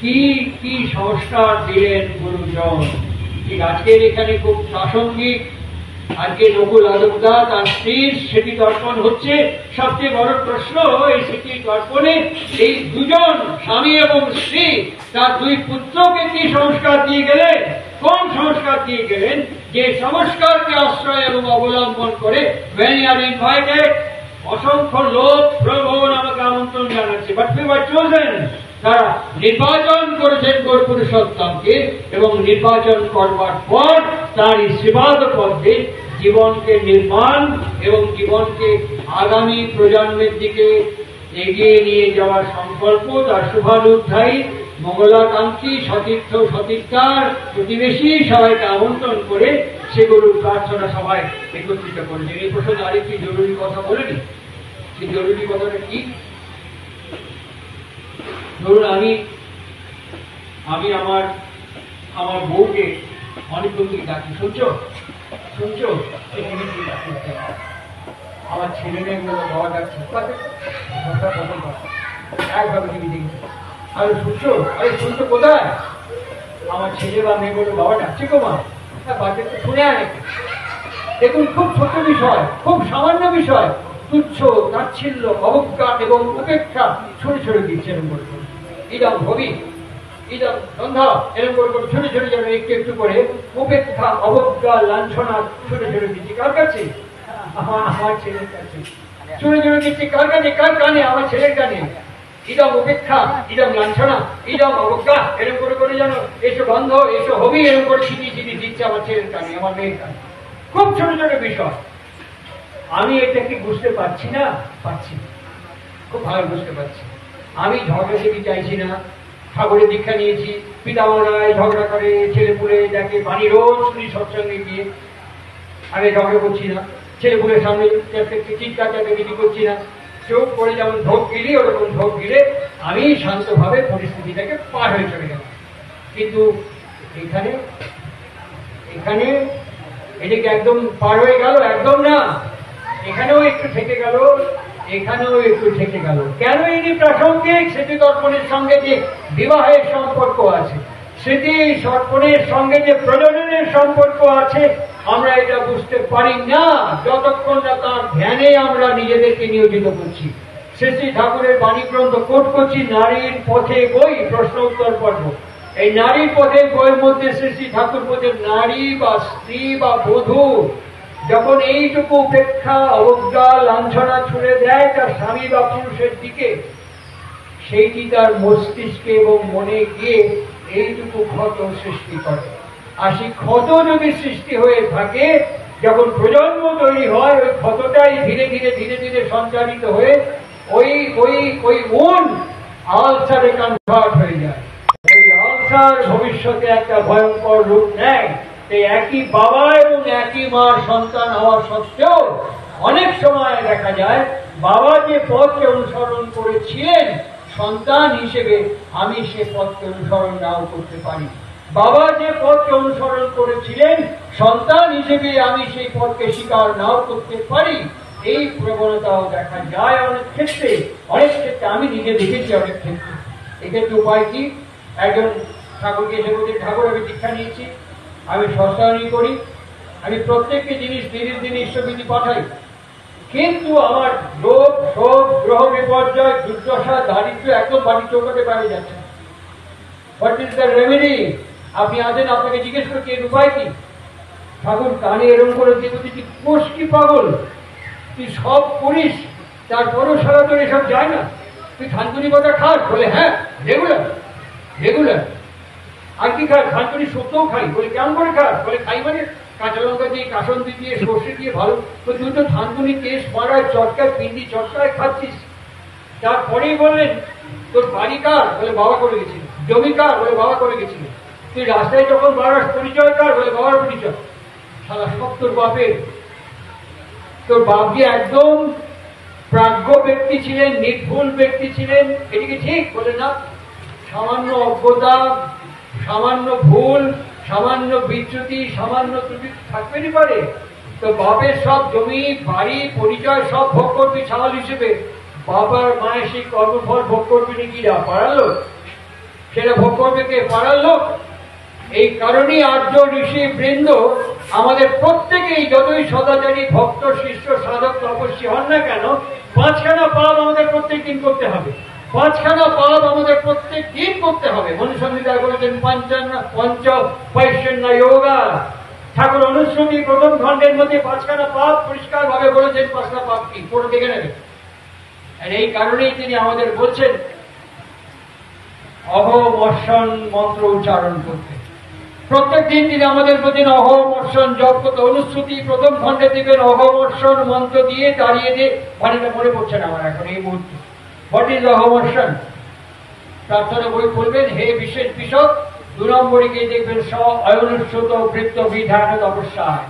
কি কি সংস্কার দিলেন গুরু দ্রোণ? ঠিক আজকের এখানে খুব প্রাসঙ্গিক আজকে নকুল আদবদা তার স্ত্রীর স্মৃতি তর্পণ হচ্ছে। সবচেয়ে বড় প্রশ্ন, এই স্মৃতি তর্পণে এই দুজন স্বামী এবং স্ত্রী তার দুই পুত্রকে কি সংস্কার দিয়ে গেলেন, কোন সংস্কার দিয়ে গেলেন, যে সংস্কারকে আশ্রয় এবং অবলম্বন করে when you are invited, অসংখ্য লোক প্রভু আমাকে আমন্ত্রণ জানাচ্ছে, বাট we were chosen, তারা নির্বাচন করেছেন গৌর পুরুষোত্তমকে এবং নির্বাচন করবার পর তার এই সেবাদ পথে জীবনকে নির্মাণ এবং জীবনকে আগামী প্রজন্মের দিকে এগিয়ে নিয়ে যাওয়ার সংকল্প, তার শুভানুধ্যায়ী মঙ্গলাকাঙ্ক্ষী সতীর্থ সতীর্থার প্রতিবেশী সবাইকে আমন্ত্রণ করে সেগুলোর প্রার্থনা সভায় একত্রিত করেছেন। এই প্রসঙ্গে আরেকটি জরুরি কথা বলে নি। সেই জরুরি কথাটা কি? ধরুন আমি আমার বউকে অনেকক্ষণ থেকে ডাকি, শুনছো শুনছো, আমার ছেলে মেয়েগুলো বাবা ডাকছে একভাবে টিভি দেখছে, আরে শুনছো, আরে শুনছো কোথায়? আমার ছেলে বা মেয়েগুলো বাবা ডাকছে গো মা। বাচ্চা তো শুনে আনে। দেখুন, খুব ছোট বিষয়, খুব সামান্য বিষয়, তুচ্ছ তাচ্ছিল্য অবজ্ঞা এবং উপেক্ষা ছোট ছোট দিচ্ছে এরকম করে, ইদম ভবি ইদম সন্ধ্যা এরকম করে ছোট ছোট যেন একটু একটু করে উপেক্ষা অবজ্ঞা লাঞ্ছনা ছোট ছোট দিচ্ছি। কার কাছে? আমার ছেলের কাছে। ছোট ছোট দিচ্ছি কার কানে? কার কানে? আমার ছেলের কানে। ইদম উপেক্ষা, ইদম লাঞ্ছনা, ইদম অবজ্ঞা এরকম করে করে যেন এসো বন্ধ, এসো হবি এরকম করে চিনি চিনি দিচ্ছে আমার ছেলের কানে, আমার মেয়ের কানে। খুব ছোট ছোট বিষয়। আমি এটাকে বুঝতে পারছি না, পারছি, খুব ভালো বুঝতে পারছি। আমি ঝগড়া থেকে চাইছি না। ঠাকুরের দীক্ষা নিয়েছি, পিতামহারায় ঝগড়া করে, ছেলেপুলে দেখে, বাণী রোজ শুনি সৎসঙ্গে গিয়ে। আমি ঝগড়া করছি না, ছেলেপুলের সামনে চিৎকার চেঁচামেচি করছি না, চোখ করে যেমন ঢোক গিলি ওরকম ঢোক গিলে আমি শান্তভাবে পরিস্থিতিটাকে পার হয়ে চলে গেলাম। কিন্তু এখানে এখানে এটাকে একদম পার হয়ে গেল? একদম না, এখানেও একটু থেকে গেল, এখানেও একটু থেকে গেল। কেন? এটি প্রাসঙ্গিক স্মৃতি তর্পণের সঙ্গে যে বিবাহের সম্পর্ক আছে, স্মৃতি তর্পণের সঙ্গে যে প্রজননের সম্পর্ক আছে, আমরা এটা বুঝতে পারি না যতক্ষণ না তার ধ্যানে আমরা নিজেদেরকে নিয়োজিত করছি। শ্রী ঠাকুরের বাণী গ্রন্থ কোট করছি, নারীর পথে বই, প্রশ্ন উত্তর পর্ব। এই নারীর পথে বইয়ের মধ্যে শ্রী ঠাকুর বলছেন, নারী বা স্ত্রী বা বধূ যখন এইটুকু উপেক্ষা অবজ্ঞা লাঞ্ছনা ছুড়ে দেয় তার স্বামী বা পুরুষের দিকে, সেইটি তার মস্তিষ্কে এবং মনে গিয়ে এইটুকু ক্ষত সৃষ্টি করে। আর সেই ক্ষত যদি সৃষ্টি হয়ে থাকে, যখন প্রজন্ম তৈরি হয়, ওই ক্ষতটাই ধীরে ধীরে ধীরে ধীরে সঞ্চারিত হয়ে ওই মন আলসারে কনভার্ট হয়ে যায়। ওই আলসার ভবিষ্যতে একটা ভয়ঙ্কর রূপ নেয়। একই বাবা এবং একই মার সন্তান হওয়া সত্ত্বেও অনেক সময় দেখা যায় বাবা যে পথকে অনুসরণ করেছিলেন, সন্তান হিসেবে আমি সে পথকে অনুসরণ নাও করতে পারি। বাবা যে পথকে অনুসরণ করেছিলেন, সন্তান হিসেবে আমি সেই পথকে স্বীকার নাও করতে পারি। এই প্রবণতাও দেখা যায় অনেক ক্ষেত্রে। অনেক ক্ষেত্রে আমি নিজে দেখেছি, অনেক ক্ষেত্রে। এক্ষেত্রে উপায় কি? একজন ঠাকুরকে এসে বলছে, ঠাকুর আমি দীক্ষা নিয়েছি, আমি সস্তায়নী করি, আমি প্রত্যেকটি জিনিস দিনের দিনে ঈশ্বরবিধি পাঠাই, কিন্তু আমার রোগ শোক গ্রহ বিপর্যয় দুর্দশা দারিদ্র একদম বাড়ির চৌকাটে বাইরে যাচ্ছে। What is the remedy? আপনি আছেন, আপনাকে জিজ্ঞেস করছি এর উপায় কি? ঠাকুর কানে এরম করে দিয়ে বলছি, তুই কোষ কি পাগল? তুই সব করিস, তারপরও সারা তোর এসব যায় না। তুই থানকুনি কথা খাস? বলে হ্যাঁ, রেগুলার রেগুলার। আর কি খাস? থানকুনি শুক্তও খাই। বলে কেমন করে খাস? বলে খাই মানে কাঁচা লঙ্কা দিয়ে, কাসন্দি দিয়ে, সর্ষে দিয়ে ভালো। তুই তো থানকুনি কেশ মারায় চটকায়, পিন্ডি চটকায় খাচ্ছিস। তারপরেই বললেন, তোর বাড়ি কার? বলে বাবা করে গেছিল। জমি কার? বলে বাবা করে গেছিল। তুই রাস্তায় যখন বাড়াস পরিচয় কার? বলে বাবার পরিচয়। সারা সব তোর বাপের। তোর বাপ যে একদম প্রাজ্ঞ ব্যক্তি ছিলেন, নির্ভুল ব্যক্তি ছিলেন, এটিকে ঠিক? বলে না, সামান্য অজ্ঞতা, সামান্য ভুল, সামান্য বিচ্যুতি, সামান্য ত্রুটি থাকবেই পারে। তো বাপের সব জমি বাড়ি পরিচয় সব ভোগ করবি ছাওয়াল হিসেবে, বাবার মায়ের সেই কর্মফল ভোগ করবি নাকি? পাড়ার লোক সেটা ভোগ করবে কে? পাড়ার লোক। এই কারণেই আর্য ঋষি বৃন্দ আমাদের প্রত্যেকেই, যতই সদাচারী ভক্ত শিষ্য সাধক তপস্বী হন না কেন, 5খানা পাপ আমাদের প্রত্যেক দিন করতে হবে। 5খানা পাপ আমাদের প্রত্যেক দিন করতে হবে। মনুসংহিতায় বলেছেন পঞ্চ বৈষ্ণন্য যোগা। ঠাকুর অনুশ্রুতি প্রথম খণ্ডের মধ্যে 5খানা পাপ পরিষ্কার ভাবে বলেছেন। 5টা পাপ কি পড়ে দেখে নেবে। আর এই কারণেই তিনি আমাদের বলছেন অহমর্ষণ মন্ত্র উচ্চারণ করতে। প্রত্যেক দিন তিনি আমাদের বলছেন অহমর্ষণ জপ করতে। অনুশ্রুতি প্রথম খণ্ডে দিবেন অহমর্ষণ মন্ত্র দিয়ে দাঁড়িয়ে দিয়ে, বাণীটা মনে পড়ছে না আমার এখন এই মুহূর্তে। হোয়াট ইজ অহমর্ষণ? প্রার্থনা বই বলবেন হে বিশেষ বিশদ। 2 নম্বরে গিয়ে দেখবেন স অয়নুশ্রুত বৃত্ত বিধান তপস্যায়।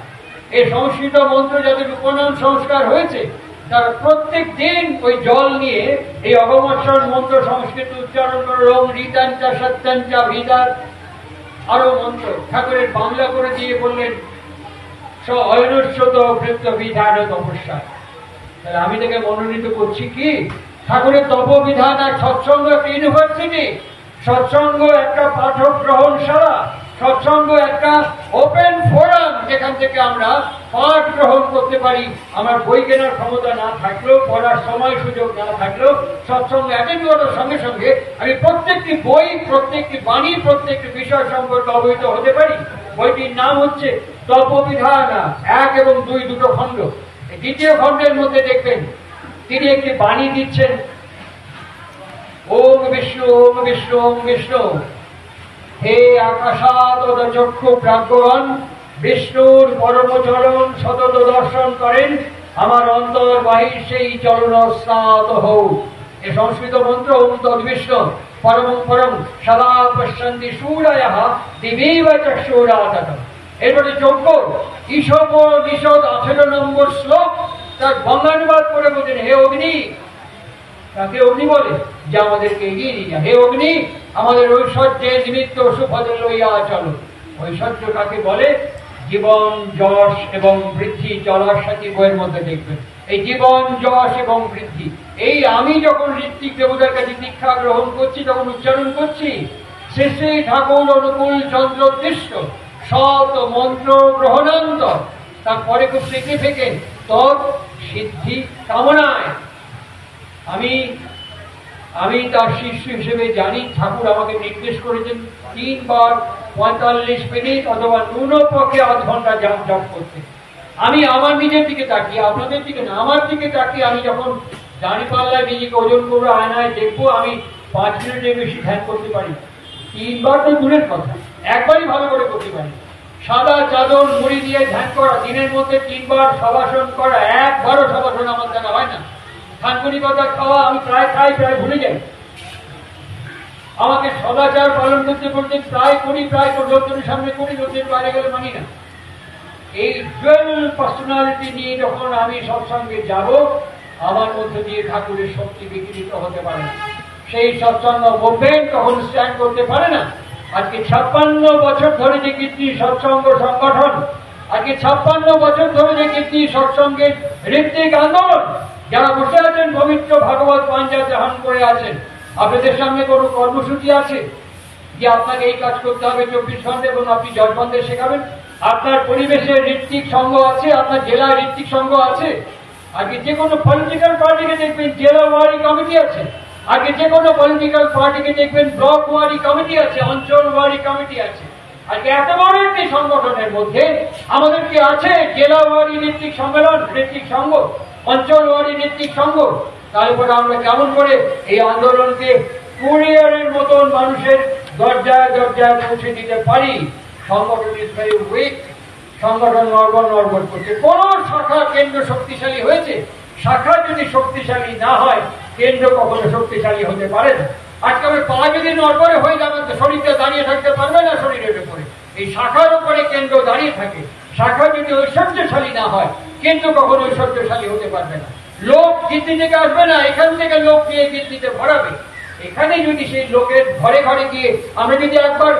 এই সংস্কৃত মন্ত্র যাদের উপনাম সংস্কার হয়েছে তারা প্রত্যেক দিন ওই জল নিয়ে এই অগমর্ষণ মন্ত্র সংস্কৃত উচ্চারণ করে ওম রীতাঞ্চা সত্যাঞ্চা ভিদার আরো মন্ত্র ঠাকুরের বাংলা করে দিয়ে বললেন স অয়নুশ্রুত বৃত্ত বিধান তপস্যায়। তাহলে আমি তাকে মনোনীত করছি কি ঠাকুরের তপবিধান আর সৎসঙ্গ একটা ইউনিভার্সিটি। সৎসঙ্গ একটা পাঠক গ্রহণশালা। সৎসঙ্গ একটা ওপেন ফোরাম যেখান থেকে আমরা পাঠ গ্রহণ করতে পারি। আমার বই কেনার ক্ষমতা না থাকলেও, পড়ার সময় সুযোগ না থাকলেও সৎসঙ্গ অ্যাটেন্ড করার সঙ্গে সঙ্গে আমি প্রত্যেকটি বই, প্রত্যেকটি বাণী, প্রত্যেকটি বিষয় সম্পর্কে অবহিত হতে পারি। বইটির নাম হচ্ছে তপবিধানা 1 এবং 2 দুটো খণ্ড। দ্বিতীয় খণ্ডের মধ্যে দেখবেন তিনি একটি বাণী দিচ্ছেন ওম বিষ্ণু ওম বিষ্ণু ওম বিষ্ণু। হে আকাশাত চক্ষু প্রাজ্ঞগণ, বিষ্ণুর পরমচরণ সতত দর্শন করেন, আমার অন্তর বাহির সেই চরণ স্নাত হও। এ সংস্কৃত মন্ত্র ওম তদ্বিষ্ণু পরম পরম সদা পশ্যন্তি সূরয়ঃ দিবেব চক্ষুরাতত। এরপরে যজ্ঞ ঈশব নিষদ 18 নম্বর শ্লোক তার বঙ্গানুবাদ করে বলছেন হে অগ্নি। তাকে অগ্নি বলে যে আমাদেরকে এগিয়ে নিয়ে যায়। হে অগ্নি, আমাদের ঐশ্বর্যের নিমিত্ত সুপদে লইয়া চলো। ঐশ্বর্য কাকে বলে? জীবন যশ এবং বৃদ্ধি। চলার সাথী বইয়ের মধ্যে দেখবেন এই জীবন যশ এবং বৃদ্ধি। এই আমি যখন ঋত্বিক দেবতার কাছে দীক্ষা গ্রহণ করছি তখন উচ্চারণ করছি শ্রী শ্রী ঠাকুর অনুকূল চন্দ্র দৃষ্ট সৎ মন্ত্র গ্রহণান্ত। তারপরে খুব সিগনিফিকেন্ট তৎ সিদ্ধি কামনায়। আমি তার শিষ্য হিসেবে জানি ঠাকুর আমাকে নির্দেশ করেছেন 3 বার 45 মিনিট অথবা ন্যূনপক্ষে আধ ঘন্টা জপ করতে। আমি আমার নিজের দিকে তাকিয়ে, আপনাদের দিকে না, আমার দিকে তাকিয়ে আমি যখন দাঁড়িপাল্লায় নিজেকে ওজন করবো, আয়নায় দেখবো, আমি 5 মিনিটের বেশি ধ্যান করতে পারি। 3 বার তো দূরের কথা, একবারই ভালো করে করতে পারি। সাদা চাদর মুড়ি দিয়ে ধ্যান করা, দিনের মধ্যে 3 বার শবাসন করা, একবারও শবাসন আমার দ্বারা হয় না। থানকুনি পাতা খাওয়া আমি প্রায় খাই, প্রায় ভুলে যাই। আমাকে সদাচার পালন করতে বলতে প্রায় করি, প্রায় লোকজনের সামনে করি, লোকের বাইরে গেলে মানি না। এই ডুয়াল পার্সোনালিটি নিয়ে যখন আমি সৎসঙ্গে যাব, আমার মধ্যে দিয়ে ঠাকুরের শক্তি বিকৃত হতে পারে না। সেই সৎসঙ্গ মুভমেন্ট তখন স্ট্যান্ড করতে পারে না। আজকে 56 বছর ধরে যে কীর্তি সৎসঙ্গ সংগঠন, আজকে 56 বছর ধরে যে কীর্তি সৎসঙ্গের ঋত্বিক আন্দোলন, যারা বসে আছেন পবিত্র ভাগবত পাঞ্জা ধারণ করে আছেন, আপনাদের সামনে কোনো কর্মসূচি আছে যে আপনাকে এই কাজ করতে হবে 24 ঘন্টা এবং আপনি জজবানদের শেখাবেন? আপনার পরিবেশের ঋত্বিক সংঘ আছে, আপনার জেলার ঋত্বিক সংঘ আছে। আজকে যে কোনো পলিটিক্যাল পার্টিকে দেখবেন জেলা ওয়ারি কমিটি আছে। আজকে যে কোনো পলিটিক্যাল পার্টিকে দেখবেন ব্লক ওয়ারি কমিটি আছে, অঞ্চল ওয়ারি কমিটি আছে। আজকে এত বড় একটি সংগঠনের মধ্যে আমাদের কি আছে জেলা ওয়ারি ঋত্বিক সম্মেলন, ঋত্বিক সংঘ, অঞ্চল ওয়ারি ঋত্বিক সংঘ? তারপরে আমরা কেমন করে এই আন্দোলনকে কুরিয়ারের মতন মানুষের দরজায় দরজায় পৌঁছে দিতে পারি? সংগঠন ইজ ভেরি উইক। সংগঠন নড়বড় করছে। কোন শাখা কেন্দ্র শক্তিশালী হয়েছে? শাখা যদি শক্তিশালী না হয়, কেন্দ্র কখনো শক্তিশালী হতে পারে না। আজকে আমি পা যদি নড়বড়ে হয়ে যাবে, শরীরটা দাঁড়িয়ে থাকতে পারবে না শরীরের উপরে। এই শাখার উপরে কেন্দ্র দাঁড়িয়ে থাকে। শাখা যদি ঐশ্বর্যশালী না হয়, কেন্দ্র কখনো ঐশ্বর্যশালী হতে পারবে না। লোক কীর্তি থেকে আসবে না, এখান থেকে লোক গিয়ে কীর্তিতে ভরাবে। এখানে যদি সেই লোকের ঘরে ঘরে গিয়ে আমরা যদি একবার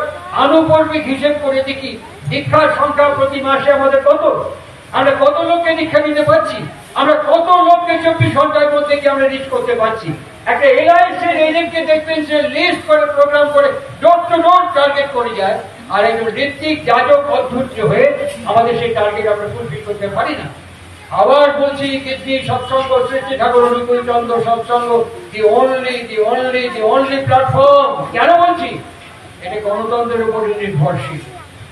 আনুপর্বিক হিসেব করে দেখি, দীক্ষার সংখ্যা প্রতি মাসে আমাদের কত, আমরা কত লোককে দীক্ষা দিতে পারছি, আমরা কত লোককে 24 ঘন্টার মধ্যে কি আমরা রিচ করতে পারছি। একটা এলআইসির এজেন্টকে দেখবেন সে লিস্ট করে প্রোগ্রাম করে ডোর টু ডোর টার্গেট করে যায়, আর একজন ঋত্বিক যাজক অধৈর্য হয়ে আমাদের সেই টার্গেট আমরা ফুলফিল করতে পারি না। আবার বলছি, কীর্তি সৎসঙ্গ, শ্রী ঠাকুর অনুকূল চন্দ্র সৎসঙ্গ দি অনলি প্ল্যাটফর্ম। কেন বলছি? এটা গণতন্ত্রের উপরে নির্ভরশীল।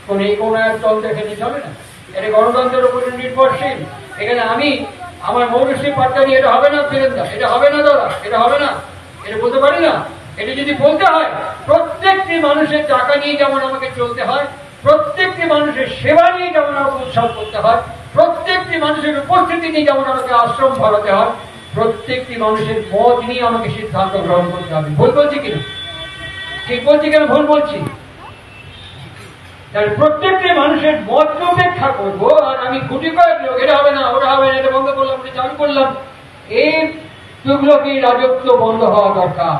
কোন এই কোন এক তন্ত্র এখানে চলে না, এটা গণতন্ত্রের উপরে নির্ভরশীল। এখানে আমি আমার মৌরশ্রী পাট্টা নিয়ে এটা হবে না, ফিরেন্দা এটা হবে না, দাদা এটা হবে না, এটা বলতে পারি না। এটা যদি বলতে হয়, প্রত্যেকটি মানুষের টাকা নিয়ে যেমন আমাকে চলতে হয়, প্রত্যেকটি মানুষের সেবা নিয়ে যেমন আমাকে উৎসব করতে হয়, প্রত্যেকটি মানুষের উপস্থিতি নিয়ে যেমন আমাকে আশ্রম ভরাতে হয়, প্রত্যেকটি মানুষের মত নিয়ে আমাকে সিদ্ধান্ত গ্রহণ করতে হবে। ভুল বলছি কিনা? ঠিক বলছি কেন ভুল বলছি? প্রত্যেকটি মানুষের মতকে উপেক্ষা করবো, আর আমি গুটি কয়েক লোক এটা হবে না, ওটা হবে না, এটা বন্ধ করলাম, এটা চালু করলাম, এই তুগলকি রাজত্ব বন্ধ হওয়া দরকার।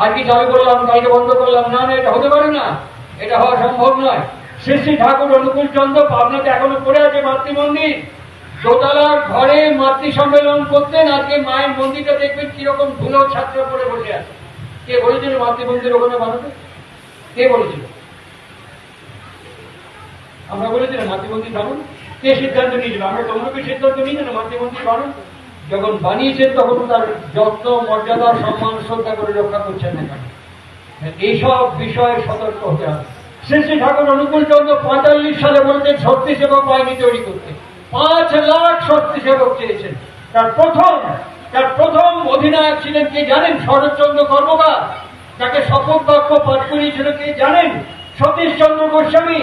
আর কি চালু করলাম, কালকে বন্ধ করলাম, না না, এটা হতে পারে না, এটা হওয়া সম্ভব নয়। শ্রী শ্রী ঠাকুর অনুকূল চন্দ্র পাবনাতে এখনো পড়ে আছে মাতৃমন্দির। দোতলার ঘরে মাতৃ সম্মেলন করতেন, আজকে মায়ের মন্দিরটা দেখবেন কিরকম ধুলো ছাত্র পরে বসে আছে। কে বলেছিল মাতৃমন্দির ওখানে বানাতে? কে বলেছিল? আমরা বলেছিলাম মাতৃমন্দির বানুন। কে সিদ্ধান্ত নিয়েছিল? আমরা তোমরা সিদ্ধান্ত নিই না মাতৃমন্দির বানুন। যখন বানিয়েছেন তখন তার যত্ন, মর্যাদা, সম্মান, শ্রদ্ধা করে রক্ষা করছেন না কেন? এইসব বিষয়ে সতর্ক হতে হবে। শ্রী শ্রী ঠাকুর অনুকূল চন্দ্র 45 সালে বলতেন শক্তি সেবক বাহিনী তৈরি করতে। 5 লাখ শক্তি সেবক চেয়েছেন। তার প্রথম অধিনায়ক ছিলেন কে জানেন? শরৎচন্দ্র কর্মকার। তাকে শপথ বাক্য পাঠ করিয়েছিল কে জানেন? সতীশ চন্দ্র গোস্বামী।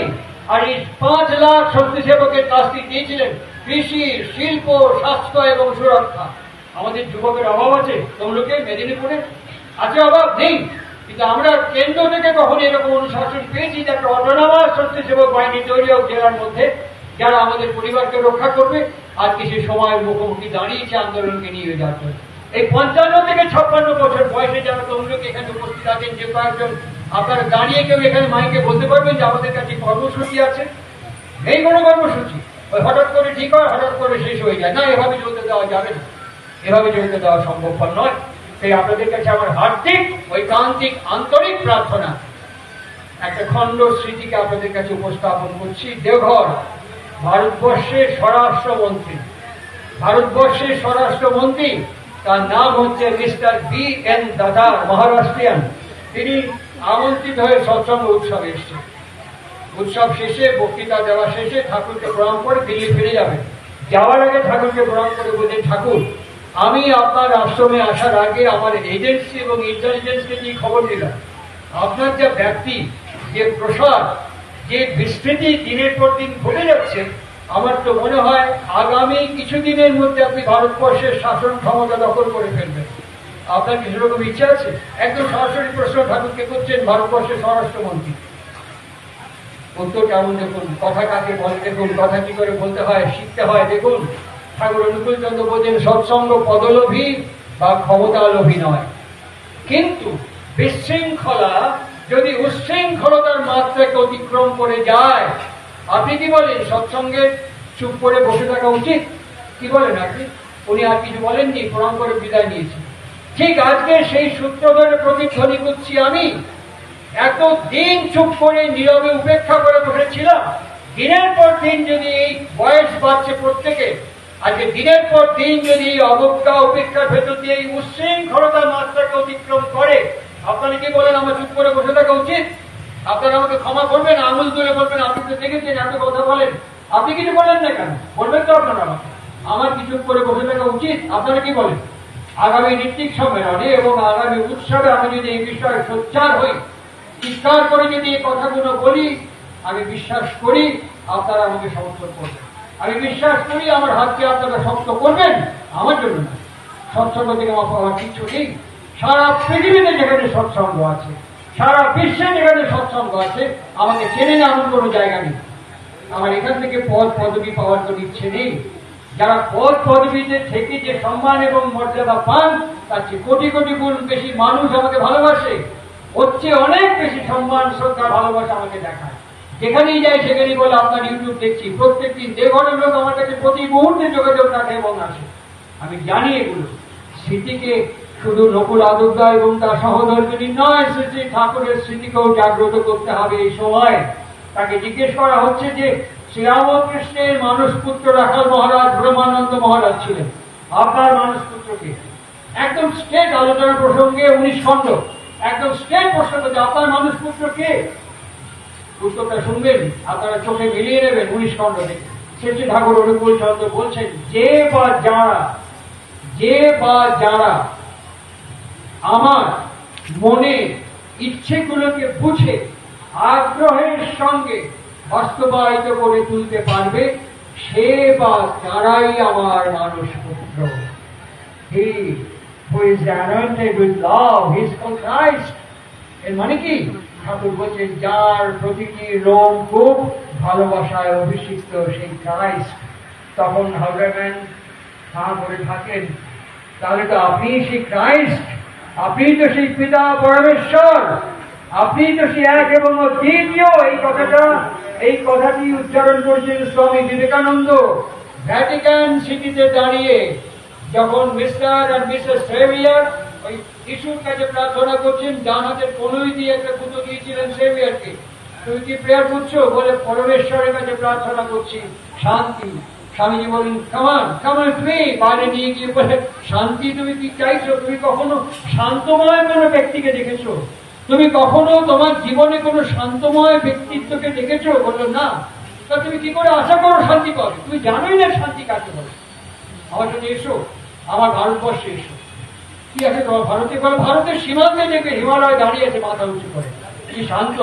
আর এই 5 লাখ শক্তি সেবকের কাজটি দিয়েছিলেন কৃষি, শিল্প, স্বাস্থ্য এবং সুরক্ষা। আমাদের যুবকের অভাব আছে তমলুকে, মেদিনীপুরে আছে? অভাব নেই। কিন্তু আমরা কেন্দ্র থেকে কখন এরকম অনুশাসন পেয়েছি যে একটা অটোনমাস শক্তি সেবক বাহিনী তৈরি হোক জেলার মধ্যে, যারা আমাদের পরিবারকে রক্ষা করবে। আজকে সে সময়ের মুখোমুখি দাঁড়িয়েছে আন্দোলনকে নিয়ে যাওয়ার জন্য। এই 55 থেকে 56 বছর বয়সে যারা তমলুকে এখানে উপস্থিত আছেন, যে কয়েকজন আপনারা দাঁড়িয়ে কেউ এখানে মাইকে বলতে পারবেন যে আমাদের কাছে কর্মসূচি আছে? এই কোনো কর্মসূচি ওই হঠাৎ করে ঠিক হয়, হঠাৎ করে শেষ হয়ে যায় না। এভাবে চলতে দেওয়া যাবে না, এভাবে চলতে দেওয়া সম্ভবপর নয়। সেই আপনাদের কাছে আমার হার্দিক, ঐকান্তিক, আন্তরিক প্রার্থনা, একটা খণ্ড স্মৃতিকে আপনাদের কাছে উপস্থাপন করছি। দেওঘর ভারতবর্ষের স্বরাষ্ট্রমন্ত্রী, তার নাম হচ্ছে মিস্টার B.N. দাদার, মহারাষ্ট্রিয়ান। তিনি আমন্ত্রিত হয়ে সৎসঙ্গ উৎসবে এসেছেন। উৎসব শেষে, বক্তৃতা দেওয়া শেষে ঠাকুরকে প্রণাম করে দিল্লি ফিরে যাবেন। যাওয়ার আগে ঠাকুরকে প্রণাম করে বললেন, ঠাকুর আমি আপনার আশ্রমে আসার আগে আমার এজেন্সি এবং ইন্টেলিজেন্সকে নিয়ে খবর নিলাম। আপনার যে ব্যক্তি, যে প্রসাদ, যে বিস্তৃতি দিনের পর দিন ঘটে যাচ্ছে, আমার তো মনে হয় আগামী কিছুদিনের মধ্যে আপনি ভারতবর্ষের শাসন ক্ষমতা দখল করে ফেলবেন। আপনার কিছু রকম ইচ্ছা আছে? একদম সরাসরি প্রশ্ন ঠাকুরকে করছেন ভারতবর্ষের স্বরাষ্ট্রমন্ত্রী। উত্তর কেমন দেখুন, কথা কাকে বলে দেখুন, কথা কি করে বলতে হয় শিখতে হয় দেখুন। ঠাকুর অনুকূল চন্দ্র বলছেন সৎসঙ্গ পদলোভী বা ক্ষমতা লোভী নয়, কিন্তু বিশৃঙ্খলা যদি উচ্ছৃঙ্খলতার মাত্রাকে অতিক্রম করে যায়, আপনি কি বলেন সৎসঙ্গে চুপ করে বসে থাকা উচিত? কি বলেন আপনি? উনি আর কিছু বলেননি, প্রণাম করে বিদায় নিয়েছেন। ঠিক আজকে সেই সূত্র ধরে প্রতিধ্বনি করছি আমি। এত দিন চুপ করে নীরবে উপেক্ষা করে বসেছিলাম, দিনের পর দিন যদি এই বয়স বাড়ছে প্রত্যেকে, আজকে দিনের পর দিন যদি এই অবজ্ঞা উপেক্ষার ভেতর দিয়ে এই উচ্ছৃঙ্খলতার মাত্রাকে অতিক্রম করে, আপনারা কি বলেন আমার চুপ করে বসে থাকা উচিত? আপনারা আমাকে ক্ষমা করবেন, আঙুল তুলে বলবেন আপনি তো দেখেছেন এত কথা বলেন, আপনি কিছু বলেন না কেন? বলবেন তো আপনারা আমাকে আমার কি চুপ করে বসে থাকা উচিত? আপনারা কি বলেন? আগামী ঋত্বিক সম্মেলনে এবং আগামী উৎসবে আমি যদি এই বিষয়ে সোচ্চার হই, চিৎকার করে যদি এই কথাগুলো বলি, আমি বিশ্বাস করি আপনারা আমাকে সমর্থন করবেন। আমি বিশ্বাস করি আমার হাতকে আপনারা শক্ত করবেন, আমার জন্য না, সৎসঙ্গ থেকে আমার পাওয়ার কিছু নেই। সারা পৃথিবীতে যেখানে সৎসঙ্গ আছে, সারা বিশ্বে যেখানে সৎসঙ্গ আছে, আমাকে চেনে না এমন কোনো জায়গা নেই। আমার এখান থেকে পদ পদবি পাওয়ার কোনো ইচ্ছে নেই। যারা পদ পদবিতে থেকে যে সম্মান এবং মর্যাদা পান, তার চেয়ে কোটি কোটি গুণ বেশি মানুষ আমাকে ভালোবাসে, হচ্ছে অনেক বেশি সম্মান, শ্রদ্ধা, ভালোবাসা আমাকে দেখায়। যেখানেই যাই সেখানেই বলে আপনার ইউটিউব দেখছি, প্রত্যেক দিন দেড় লোক আমার কাছে প্রতি মুহূর্তে যোগাযোগ রাখে এবং আসে। আমি জানি এগুলো স্মৃতিকে শুধু নকুল আদুর্গা এবং তার সহধর্মিনী নয়, শ্রী ঠাকুরের স্মৃতিকেও জাগ্রত করতে হবে এই সময়। তাকে জিজ্ঞেস করা হচ্ছে যে শ্রীরামকৃষ্ণের মানসপুত্র রাখাল মহারাজ ব্রহ্মানন্দ মহারাজ ছিলেন, আপনার মানসপুত্রকে? একদম স্টেট আলোচনা প্রসঙ্গে 19 খণ্ড একদম স্টেট প্রশ্ন করছে, আপনার মানসপুত্র কে? উত্তরটা শুনবেন, আপনারা চোখে মিলিয়ে নেবেন 19 খণ্ড থেকে। শ্রী ঠাকুর অনুকূল চন্দ্র বলছেন, যে বা যারা আমার মনে ইচ্ছেগুলোকে বুঝে আগ্রহের সঙ্গে বাস্তবায়িত করে তুলতে পারবে, সে বা যারাই আমার মানসপুত্র। He who is anointed with love, he is called Christ. এর মানে কি? ঠাকুর বলছেন, যার প্রতিটি লোম খুব ভালোবাসায় অভিষিক্ত, সেই ক্রাইস্ট। তখন হাউজারম্যান হাঁ করে থাকেন, তাহলে তো আপনি সেই ক্রাইস্ট, আপনি তো সেই পিতা পরমেশ্বর, আপনি তো সেই এক এবং অদ্বিতীয়। এই কথাটি উচ্চারণ করছেন স্বামী বিবেকানন্দ ভ্যাটিকান সিটিতে দাঁড়িয়ে, যখন মিস্টার আর মিসেস সেভিয়ার ওই যিশুর কাছে প্রার্থনা করছেন, ডান হাতের কনুই দিয়ে একটা পুতো দিয়েছিলেন সেভিয়ারকে। তুমি কি প্রেয়ার করছো? বলে, পরমেশ্বরের কাছে প্রার্থনা করছি শান্তি। স্বামীজি বলেন, কামান তুমি বাইরে নিয়ে গিয়ে বলে, শান্তি তুমি কি চাইছো? তুমি কখনো শান্তময় কোনো ব্যক্তিকে দেখেছো? তুমি কখনো তোমার জীবনে কোনো শান্তময় ব্যক্তিত্বকে দেখেছো? বললো না। তা তুমি কি করে আশা করো শান্তি পাবে? তুমি জানোই না শান্তি কাকে বলে। আমার সাথে এসো, আমার ভারতবর্ষে এসো। কি আছে তোমার ভারতে? বলে, ভারতের সীমান্তে দেখবে হিমালয় দাঁড়িয়ে আছে মাথা উঁচু করে, কি শান্ত।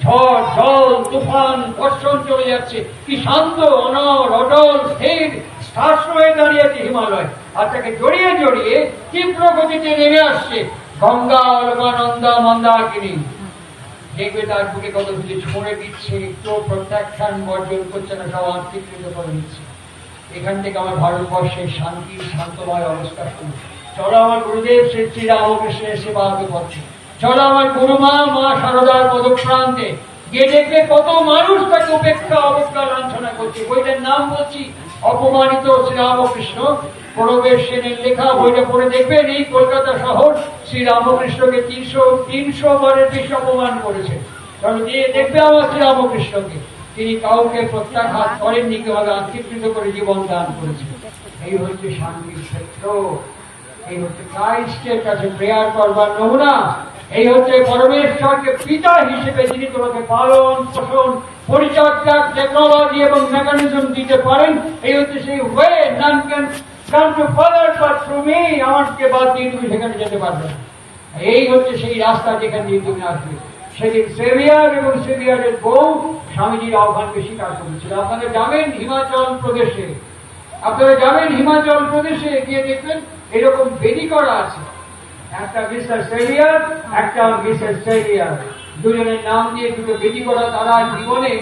ঝড় জল তুফান বর্ষণ চলে যাচ্ছে, কি শান্ত, অনর অটল স্থির স্থাস হয়ে দাঁড়িয়ে আছে হিমালয়। আর তাকে জড়িয়ে জড়িয়ে তীব্র গতিতে নেমে আসছে গঙ্গা অলকানন্দা মন্দাকিনী। দেখবে তার বুকে কত কিছু ছড়ে দিচ্ছে, একটু প্রত্যাখ্যান বর্জন করছে না, সব আত্মীকৃত করে দিচ্ছে। এখান থেকে আমার ভারতবর্ষের শান্তি শান্তময় অবস্থা শুরু। চলো আমার গুরুদেব শ্রী রামকৃষ্ণের সেবা করছে, চলো আমার গুরুমা মা শারদার পদপ্রান্তে গিয়ে দেখবে কত মানুষ তাকে উপেক্ষা অবজ্ঞা লাঞ্ছনা করছে। বইটার নাম বলছি অপমানিত শ্রীরামকৃষ্ণ, প্রণবেশ সেনের লেখা। বইটা পড়ে দেখবেন, এই কলকাতা শহর শ্রীরামকৃষ্ণকে 300 বারের বেশি অপমান করেছে। কারণ দিয়ে দেখবে আমার শ্রীরামকৃষ্ণকে, তিনি কাউকে প্রত্যাঘাত করেননি, কিভাবে আত্মীকৃত করে জীবন দান করেছেন। এই হচ্ছে শান্তির ক্ষেত্র, এই হচ্ছে ক্রাইস্টের কাছে প্রেয়ার করবার নমুনা, এই হচ্ছে পরমেশ্বরকে পিতা হিসেবে যিনি তোমাকে পালন পোষণ পরিচর্যা টেকনোলজি এবং মেকানিজম দিতে পারেন। এই হচ্ছে সেই way, none can come to father but through me. আমাকে বাদ দিয়ে তুমি সেখানে যেতে পারবে না। এই হচ্ছে সেই রাস্তা যেখান দিয়ে তুমি আসবে। সেদিন সেভিয়ার এবং সেভিয়ারের বউ স্বামীজির আহ্বানকে স্বীকার করেছিল। আপনারা যাবেন হিমাচল প্রদেশে, গিয়ে দেখবেন এরকম বেদি করা আছে, একটা মিস্টার সেভিয়ার, একটা মিসেস সেভিয়ার, দুজনের নাম দিয়ে দুটো বেদি করা। তারা জীবনে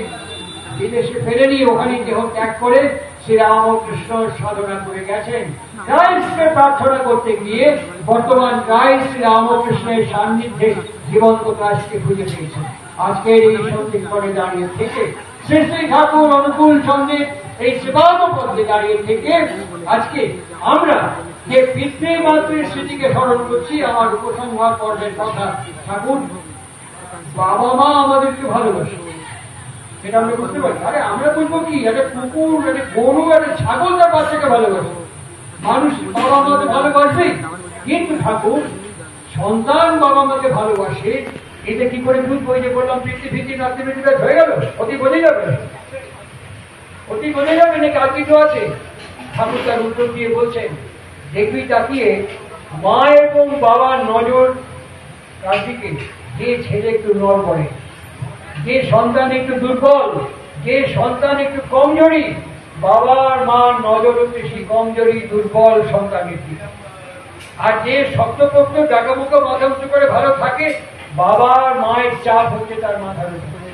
বিদেশে ফেরেনি, ওখানে দেহ ত্যাগ করে শ্রীরামকৃষ্ণ সাধনা করে গেছেন। ক্রাইস্টকে প্রার্থনা করতে গিয়ে বর্তমান ক্রাইস্ট শ্রীরামকৃষ্ণের সান্নিধ্যে জীবন্ত ক্রাইস্টকে খুঁজে পেয়েছেন। আজকের এই সন্ধিক্ষণে দাঁড়িয়ে থেকে শ্রী শ্রী ঠাকুর অনুকূল চন্দ্রের এই সেবাগ পথে দাঁড়িয়ে থেকে আজকে আমরা যে পিতৃমাতৃর স্মৃতিকে স্মরণ করছি। আমার উপসংহার পর্বের কথা, ঠাকুর বাবা মা আমাদেরকে ভালোবাসে, সেটা আমরা বুঝতে পারি। আরে আমরা বুঝবো কি, একটা কুকুর, একটা গরু, একটা ছাগল তার বাচ্চাকে ভালোবাসে। মানুষ বাবা মাকে ভালোবাসে, কিন্তু ঠাকুর সন্তান বাবা মাকে ভালোবাসে। এটা কি করে বুঝবো? যে বললাম পিতৃ নাতিটা হয়ে গেল, অতি বোঝে যাবে নাকি আর কিছু আছে? ঠাকুর তার উত্তর দিয়ে বলছেন, দেখবি তাকিয়ে মা এবং বাবার নজর তার দিকে। যে ছেলে একটু নড়বড়ে, যে সন্তান একটু দুর্বল, যে সন্তান একটু কমজোরি, বাবার মার নজর হচ্ছে সেই কমজোরি দুর্বল সন্তানের দিকে। আর যে শক্তপোক্ত ডাকাবুকো মাথা উঁচু করে ভালো থাকে, বাবার মায়ের চাপ হচ্ছে তার মাথার উপরে।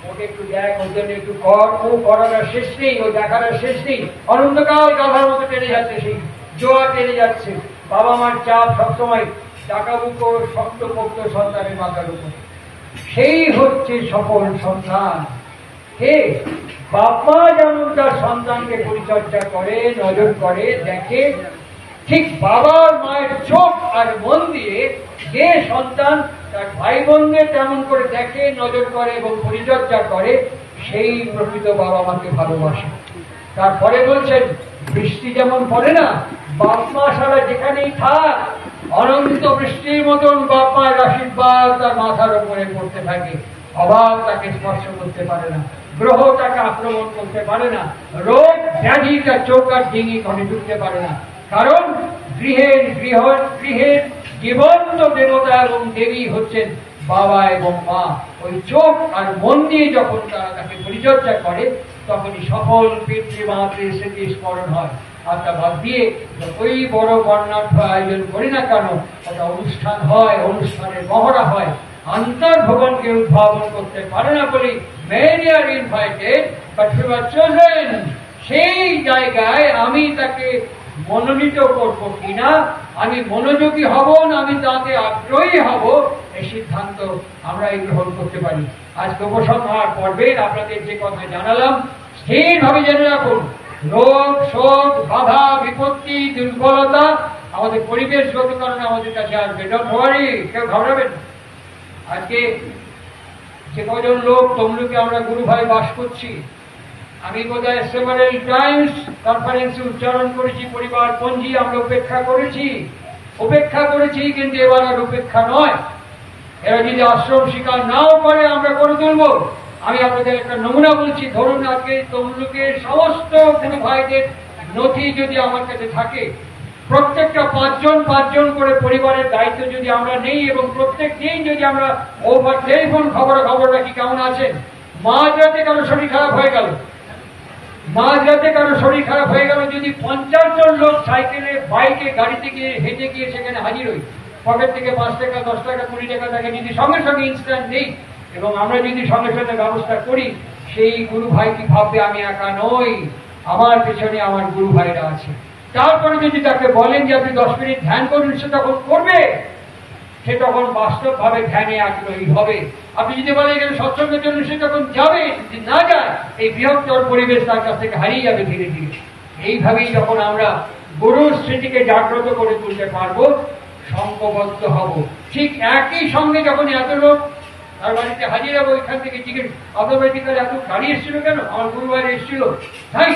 ওকে একটু দেখ, ওদের একটু কর, ও করাটা শেষ নেই, ও দেখাটা শেষ নেই। অনন্তকাল গাধার মতো টেনে যাচ্ছে, সেই জোয়ার টেনে যাচ্ছে। বাবা মার চাপ সবসময় ডাকাবুকো শক্তপোক্ত সন্তানের মাথার উপরে। সেই হচ্ছে সফল সন্তান। কে? বাবা যেমন তার সন্তানকে পরিচর্যা করে, নজর করে, দেখে, ঠিক বাবার মায়ের চোখ আর মন দিয়ে যে সন্তান তার ভাই বোনদের তেমন করে দেখে, নজর করে এবং পরিচর্যা করে, সেই প্রকৃত বাবা মাকে ভালোবাসে। তারপরে বলছেন, বৃষ্টি যেমন পড়ে না, বাপ মা সারা যেখানেই থাক, অনন্ত বৃষ্টির মতন বাপ মায়ের আশীর্বাদ তার মাথার উপরে পড়তে থাকে। অভাব তাকে স্পর্শ করতে পারে না, গ্রহ তাকে আক্রমণ করতে পারে না, রোগ ব্যাধি তার চোখ আর ডিঙি ঘরে ঢুকতে পারে না। কারণ গৃহের জীবন্ত দেবতা এবং দেবী হচ্ছেন বাবা এবং মা। ওই চোখ আর মন দিয়ে যখন তারা তাকে পরিচর্যা করে, তখনই সফল পিতৃমাতৃ স্মৃতি স্মরণ হয়। আর তা বাদ দিয়ে যতই বড় বর্ণাঢ্য আয়োজন করি না কেন, একটা অনুষ্ঠান হয়, অনুষ্ঠানের মহড়া হয়, আন্তর্ভবনকে উদ্ভাবন করতে পারে না বলি many are invited but few are chosen। সেই জায়গায় আমি তাকে মনোনীত করব কিনা, আমি মনোযোগী হব না আমি তাতে আগ্রহী হব, এই সিদ্ধান্ত আমরাই গ্রহণ করতে পারি। আজকে উপসংহার পর্বের আপনাদের যে কথা জানালাম, স্থিরভাবে জেনে রাখুন, রোগ শোক বাধা বিপত্তি দুর্বলতা আমাদের পরিবেশগত কারণে আমাদের কাছে আসবে। ডোন্ট ওয়ারি, কেউ ঘাবড়াবেন না। আজকে যে কজন লোক তমলুকে আমরা গুরু ভাই বাস করছি, আমি বোধহয় সেভারেল টাইমস কনফারেন্সে উচ্চারণ করেছি, পরিবার পঞ্জি আমরা উপেক্ষা করেছি, কিন্তু এবার আর উপেক্ষা নয়। এরা যদি আশ্রম স্বীকার নাও করে, আমরা করে তুলব। আমি আপনাদের একটা নমুনা বলছি, ধরুন আজকে তমলুকের সমস্ত গুরু ভাইদের নথি যদি আমার কাছে থাকে, প্রত্যেকটা পাঁচজন করে পরিবারের দায়িত্ব যদি আমরা নেই এবং প্রত্যেক দিন যদি আমরা ওভার টেলিফোন খবর রাখি কেমন আছেন, মাঝরাতে কারো শরীর খারাপ হয়ে গেল, যদি 50 জন লোক সাইকেলে বাইকে গাড়িতে গিয়ে হেঁটে গিয়ে সেখানে হাজির হই, পকেট থেকে 5 টাকা 10 টাকা 20 টাকা তাকে যদি সঙ্গে সঙ্গে ইনস্ট্যান্ট নেই এবং আমরা যদি সঙ্গে সঙ্গে ব্যবস্থা করি, সেই গুরু ভাই কি ভাববে আমি একা নই, আমার পেছনে আমার গুরু ভাইরা আছে। তারপরে যদি তাকে বলেন যে আপনি 10 মিনিট ধ্যান করুন, সে তখন করবে, সে তখন বাস্তবভাবে ধ্যানে আগ্রহী হবে। আপনি যদি বলেন এখানে সৎসঙ্গের জন্য, সে তখন যাবে, যদি না যায় এই বৃহত্তর পরিবেশ তার কাছ থেকে হারিয়ে যাবে ধীরে ধীরে। এইভাবেই যখন আমরা গুরুর স্মৃতিকে জাগ্রত করে তুলতে পারবো, সংঘবদ্ধ হব। ঠিক একই সঙ্গে যখন এত লোক তার বাড়িতে হাজির হবো, ওইখান থেকে জিজ্ঞেস, আপনার বাড়িতে এত গাড়ি এসেছিল কেন? আমার গুরু ভাই এসেছিল। তাই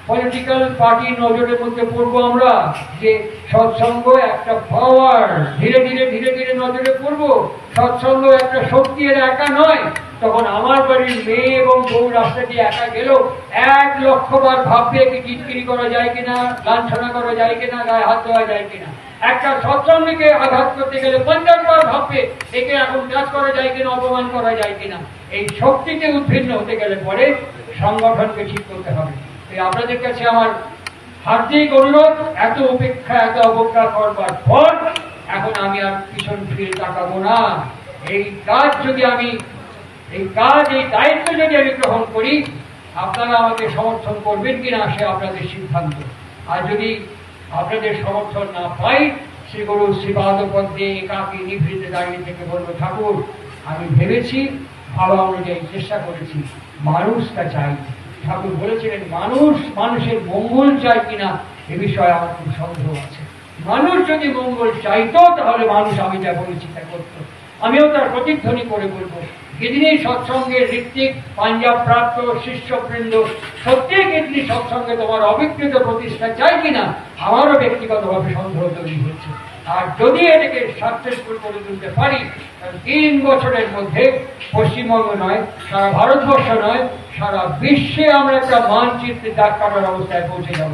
পলিটিক্যাল পার্টির নজরের মধ্যে পড়বো আমরা যে সৎসঙ্গ একটা পাওয়ার, ধীরে ধীরে নজরে পড়বো। সৎসঙ্গ একটা শক্তি, এর একা নয়। তখন আমার বাড়ির মেয়ে এবং বউ রাস্তা দিয়ে একা গেল 1 লক্ষ বার ভাববে কি টিটকিরি করা যায় কিনা, লাঞ্ছনা করা যায় কিনা, গায়ে হাত দেওয়া যায় কিনা। একটা সৎসঙ্গকে আঘাত করতে গেলে 50 বার ভাববে একে এখন কাজ করা যায় কিনা, অপমান করা যায় কিনা। এই শক্তিকে উদ্ভিন্ন হতে গেলে পরে সংগঠনকে ঠিক করতে হবে। আপনাদের কাছে আমার হার্দিক অনুরোধ, এত উপেক্ষা এত অবজ্ঞা করবার পর এখন আমি আর পিছন ফিরে তাকাবো না। এই দায়িত্ব যদি আমি গ্রহণ করি, আপনারা আমাকে সমর্থন করবেন কিনা সে আপনাদের সিদ্ধান্ত। আর যদি আপনাদের সমর্থন না পাই, শ্রী গুরু শ্রীপাদপদ্মে একাকী নিভৃতে দাঁড়িয়ে থেকে বলবো, ঠাকুর আমি ভেবেছি, ভাবা অনুযায়ী চেষ্টা করেছি, মানুষটা চাই। ঠাকুর বলেছিলেন মানুষের মঙ্গল চায় কিনা এ বিষয়ে আমার খুব সন্দেহ আছে। মানুষ যদি মঙ্গল চাইতো, তাহলে মানুষ আমি যা বলেছি তা করতো। আমিও তার প্রতিধ্বনি করে বলবো, গিদিনী সৎসঙ্গের ঋত্বিক পাঞ্জাব প্রাপ্ত শিষ্যবৃন্দ, সত্যি গিদিনী সৎসঙ্গে তোমার অবিকৃত প্রতিষ্ঠা চাই কিনা আমারও ব্যক্তিগতভাবে সন্দেহ তৈরি হচ্ছে। আর যদি এটাকে সাকসেসফুল করে তুলতে পারি, 3 বছরের মধ্যে পশ্চিমবঙ্গ নয়, সারা ভারতবর্ষ নয়, সারা বিশ্বে আমরা একটা মানচিত্রে দাগ কাটার অবস্থায় পৌঁছে যাব।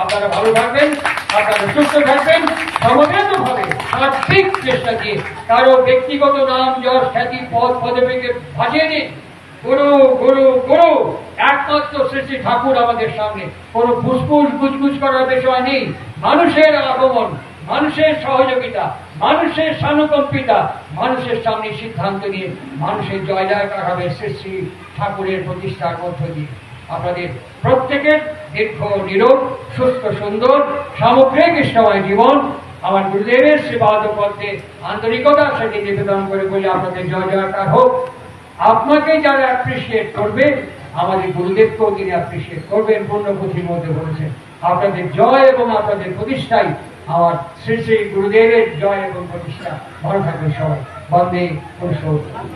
আপনারা ভালো থাকবেন, আপনারা সুস্থ থাকবেন, সমবেতভাবে সার্বিক চেষ্টা দিয়ে কারো ব্যক্তিগত নাম যশ খ্যাতি পদ পদবীকে ভাজিয়ে দিন। গুরু গুরু গুরু একমাত্র শ্রী ঠাকুর আমাদের সামনে, কোনো ফুসফুস গুজগুজ করার বিষয় নেই। মানুষের আগমন, মানুষের সহযোগিতা, মানুষের সানুকম্পিতা, মানুষের সামনে সিদ্ধান্ত নিয়ে মানুষের জয় জয়কার হবে শ্রী ঠাকুরের প্রতিষ্ঠার মধ্য দিয়ে। আপনাদের প্রত্যেকের দীর্ঘ নিরোগ সুস্থ সুন্দর সামগ্রিক ইষ্টময় জীবন আমার গুরুদেবের শ্রীপাদপদ্মে আন্তরিকতার সাথে নিবেদন করে বলে আপনাদের জয় জয়কার হোক। আপনাকে যারা অ্যাপ্রিসিয়েট করবে, আমাদের গুরুদেবকেও তিনি অ্যাপ্রিসিয়েট করবেন, পূর্ণপুঁথির মধ্যে বলেছেন। আপনাদের জয় এবং আপনাদের প্রতিষ্ঠায় আমার শ্রী শ্রী গুরুদেবের জয় এবং প্রতিষ্ঠা। ভালো থাকবেন সবাই। বন্দে পুরুষোত্তম।